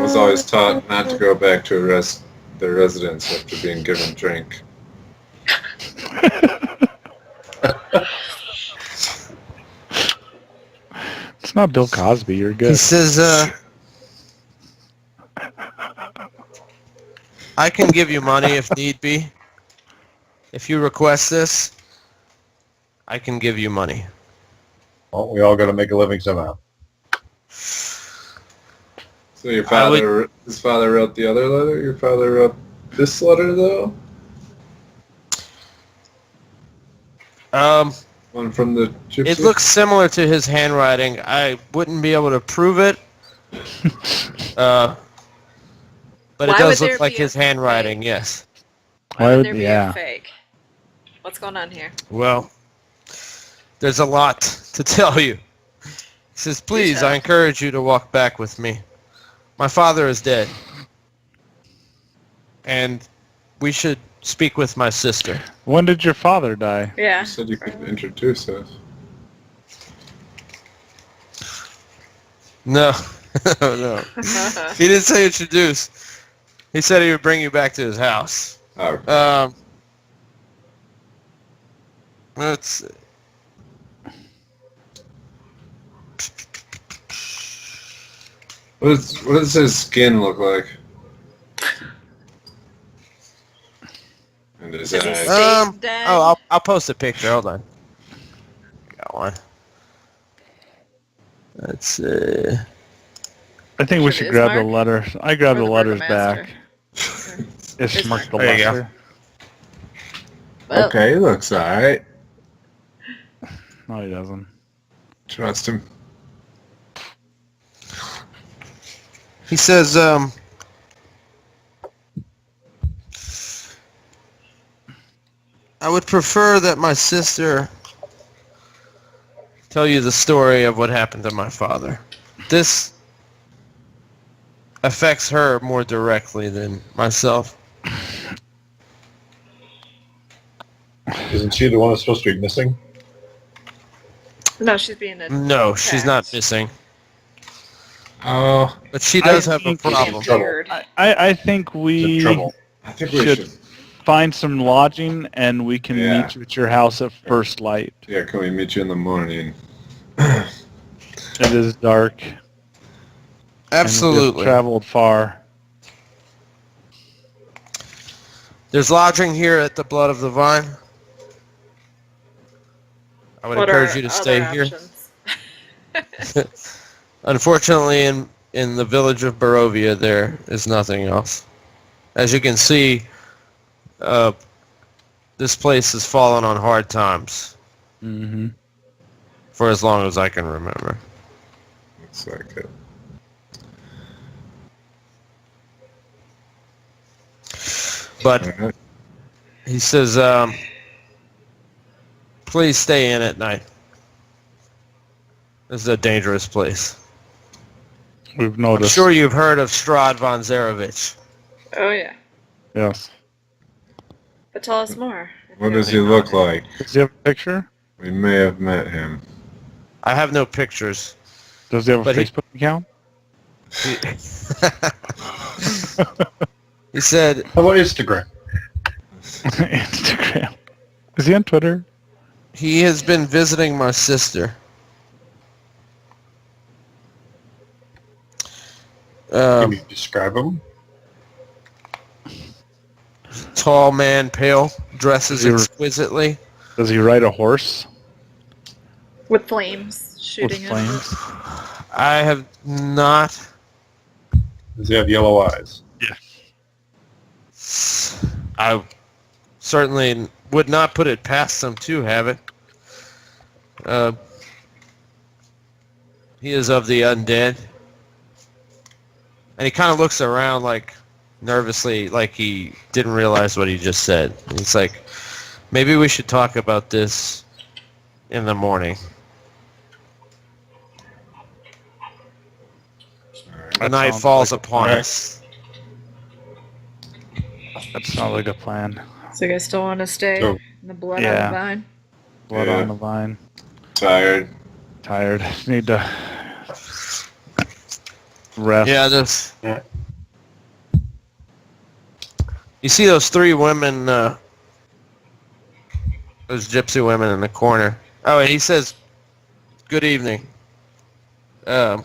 was always taught not to go back to their residence after being given drink. It's not Bill Cosby. You're he good. says, I can give you money if need be. If you request this, I can give you money. Well, we all got to make a living somehow. So your father, his father wrote the other letter? Your father wrote this letter, though? One from the gypsy? It looks similar to his handwriting. I wouldn't be able to prove it. But it Why does would look there like be a his handwriting, yes. Why would there be yeah. a fake? What's going on here? Well, there's a lot to tell you. He says, please, tell. I encourage you to walk back with me. My father is dead. And we should speak with my sister. When did your father die? Yeah. You said you could introduce us. No. No. He didn't say introduce. He said he would bring you back to his house. Oh, Let's... what does his skin look like? And his Is he eyes. Steve's dead? I'll post a picture. Hold on. Got one. Let's see. I think we Should should it grab the Ismark? letters. I grabbed Or the the letters Burgomaster? back. Ismark the There you go. Lesser. Well, Okay, he looks alright. No, he doesn't. Trust him. He says, I would prefer that my sister tell you the story of what happened to my father. This affects her more directly than myself. Isn't she the one that's supposed to be missing? No, she's being a No, she's not attacked. missing. Oh, But she does I have a think- problem. Weird. I think She's we in trouble. I think we Should- should. find some lodging and we can Yeah. meet you at your house at first light. Yeah, can we meet you in the morning? It is dark. and we have Absolutely. traveled far. There's lodging here at the Blood of the Vine. I would What encourage are you to other stay here. options? Unfortunately, in the village of Barovia, there is nothing else. As you can see, this place has fallen on hard times Mm-hmm. for as long as I can remember. Looks like it. But Alright. he says, please stay in at night. This is a dangerous place. We've I'm noticed. sure you've heard of Strahd von Zarevich. Oh yeah. Yes. But tell us more. What does he look like? Does he have a picture? We may have met him. I have no pictures. Does he have a But he- Facebook account? He said, How about Instagram? Instagram. Is he on Twitter? he has been visiting my sister. Can you describe him? Tall man, pale, dresses You're- exquisitely. Does he ride a horse With flames with shooting him. flames? I have not. Does he have yellow eyes? I certainly would not put it past them to have it. He is of the undead. And he kind of looks around like nervously, like he didn't realize what he just said. He's like, maybe we should talk about this in the morning. The That night sounds falls like a upon plan. us. That sounds like a plan. So you guys still want to stay So- in the blood on Yeah. the vine? Blood Yeah. on the vine. Tired. Tired. Need to rest. Yeah, this. Yeah. You see those three women, those gypsy women in the corner. Oh, and he says, "Good evening," and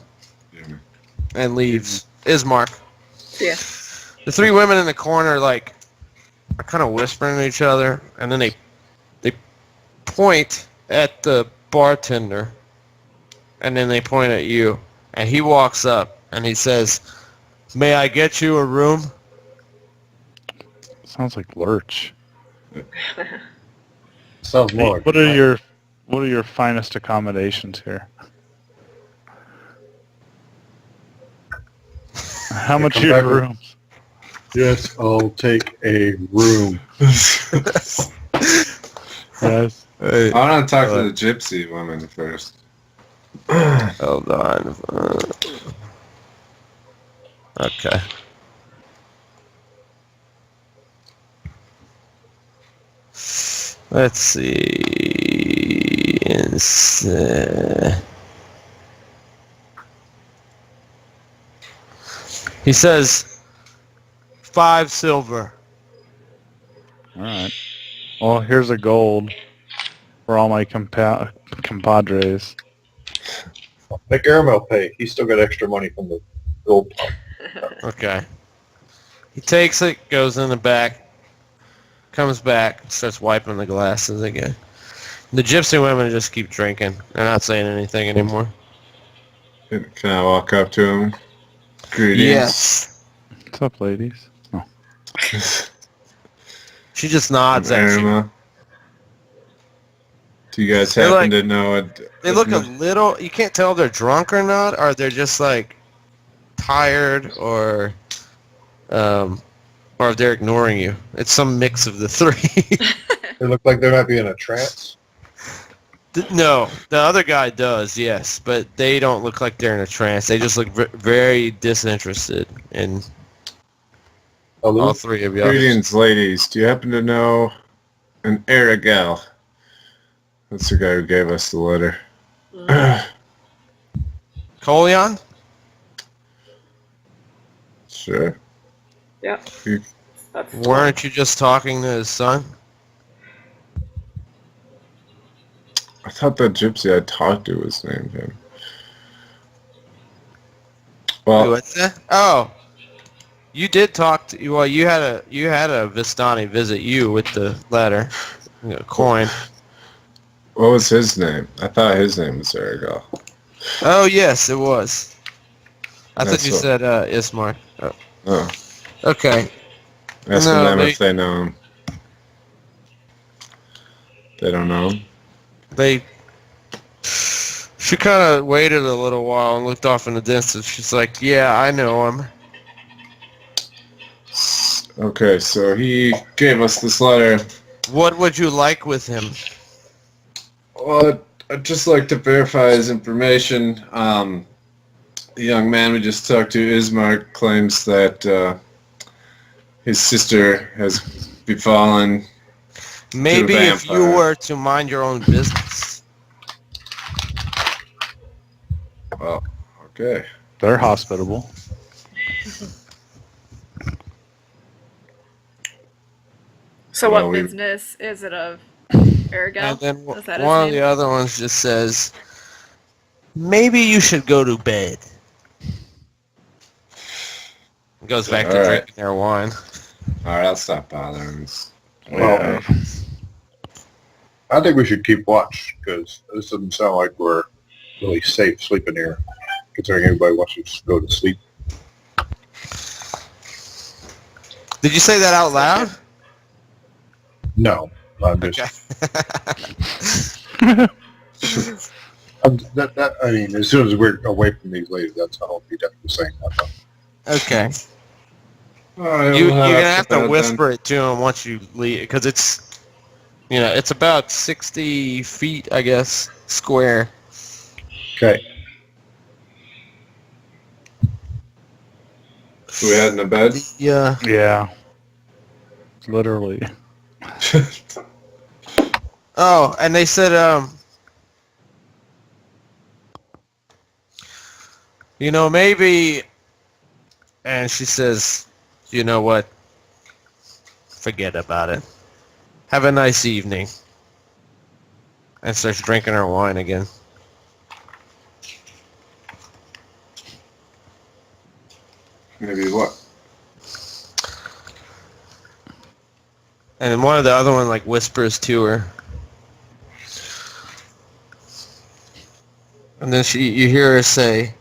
leaves. Ismark. Yeah. The three women in the corner, like, are kind of whispering to each other, and then they point at the bartender, and then they point at you, and he walks up, and he says, "May I get you a room?" Sounds like Lurch. Sounds more like What are your finest accommodations here? How much come are your back with- rooms? Yes, I'll take a room. Yes. I want to talk to the gypsy woman first. Hold on. Okay. Let's see. He says 5 silver. All right. Well, here's a gold for all my compadres. Make Aramel pay. He's still got extra money from the gold pump. Okay. He takes it, goes in the back, comes back, starts wiping the glasses again. The gypsy women just keep drinking. They're not saying anything anymore. Can I walk up to him? Greetings. Yes. What's up, ladies? Oh. She just nods at you. Irma. Do you guys They're happen like- to know what? They look a little, you can't tell if they're drunk or not, or they're just like tired or if they're ignoring you. It's some mix of the three. They look like they might be in a trance. No, the other guy does, yes, but they don't look like they're in a trance. They just look very disinterested in all Aloof. three of you. Greetings, ladies. Do you happen to know an Aragel? That's the guy who gave us the letter. Colion? Sure. Yep. You- That's Weren't you just talking to his son? I thought that gypsy I talked to was named him. Well, What's that? Oh, you did talk to. Well, you had a Vistani visit you with the letter, coin. what was his name? I thought his name was Aragel. Oh yes, it was. I thought That's you what- said Ismark. Oh, Oh, okay. ask No, them they- if they know him. They don't know him? She kind of waited a little while and looked off in the distance. She's like, "Yeah, I know him." Okay, so he gave us this letter. What would you like with him? Well, I'd just like to verify his information. The young man we just talked to, Ismark, claims that his sister has befallen. Maybe if you vampire. were to mind your own business. Well, okay. They're hospitable. So Well, what we- business is it of And Aragel? then Is that his one of name? the other ones just says, "Maybe you should go to bed." Goes back to All right. drinking their wine. Alright, I'll stop bothering. Well, I think we should keep watch because this doesn't sound like we're really safe sleeping here, considering everybody wants to just go to sleep. Did you say that out loud? No, I'm just. Okay. I mean, as soon as we're away from these ladies, that's all I'll be definitely saying that. Though. Okay. All right, You're we'll head gonna up have to to bed whisper it to him once you leave, because it's about 60 feet, I guess, square. Okay. Then. We heading to bed? Yeah. Yeah. Literally. Oh, and they said, maybe, and she says, you know what? Forget about it. Have a nice evening. And starts drinking her wine again. Maybe what? And then one of the other one like whispers to her. And then you hear her say,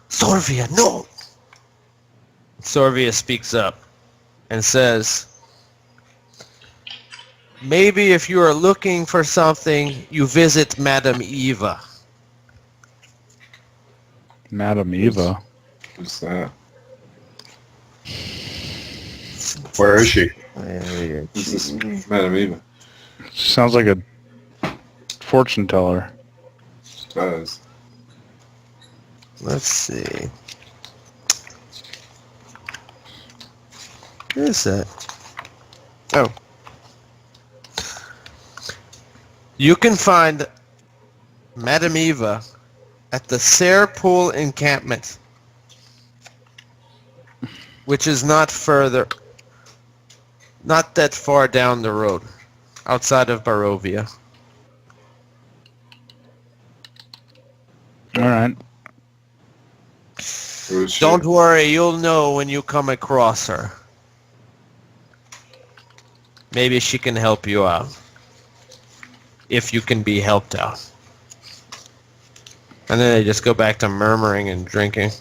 Sorvia, no! Sorvia speaks up and says, maybe if you are looking for something, you visit Madame Eva. Madam Eva. What's that? Where is she? This is Madam Eva. Sounds like a fortune teller. Does. Let's see. Where is that? Oh. You can find Madame Eva at the Serpool encampment, which is not that far down the road, outside of Barovia. All right. Who is she? Don't worry, you'll know when you come across her. Maybe she can help you out. If you can be helped out. And then they just go back to murmuring and drinking.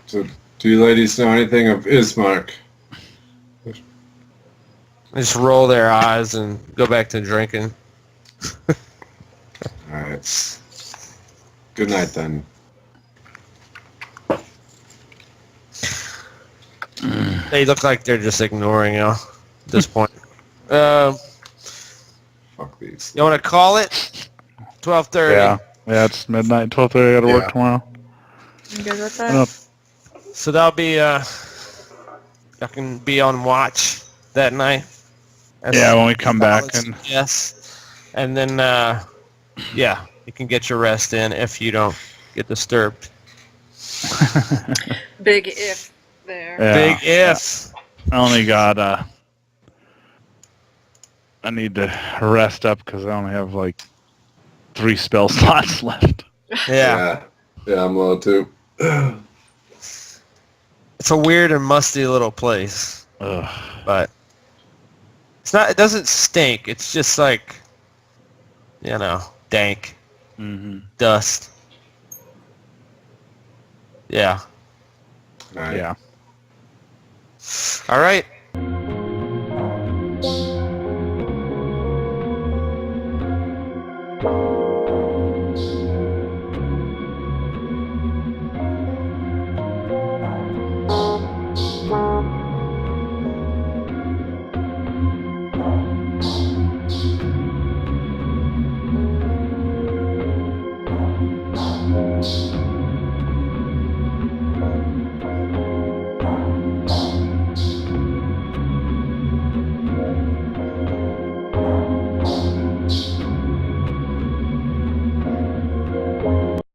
So, do you ladies know anything of Ismark? They just roll their eyes and go back to drinking. Alright. Good night then. They look like they're just ignoring you at this point. Fuck these. You want to call it? 12:30. Yeah. Yeah, it's midnight, 12:30. I gotta work Yeah. tomorrow. You good with I that? don't- So that'll be, I can be on watch that night. Yeah, when we come back and Yes. And then, yeah, you can get your rest in if you don't get disturbed. Big if there. Yeah, Big if. I only got I need to rest up because I only have like 3 spell slots left. Yeah. Yeah, I'm low too. It's a weird and musty little place, Ugh. but it doesn't stink. It's just like, dank, Mm-hmm. dust. Yeah. Alright. Yeah. All right.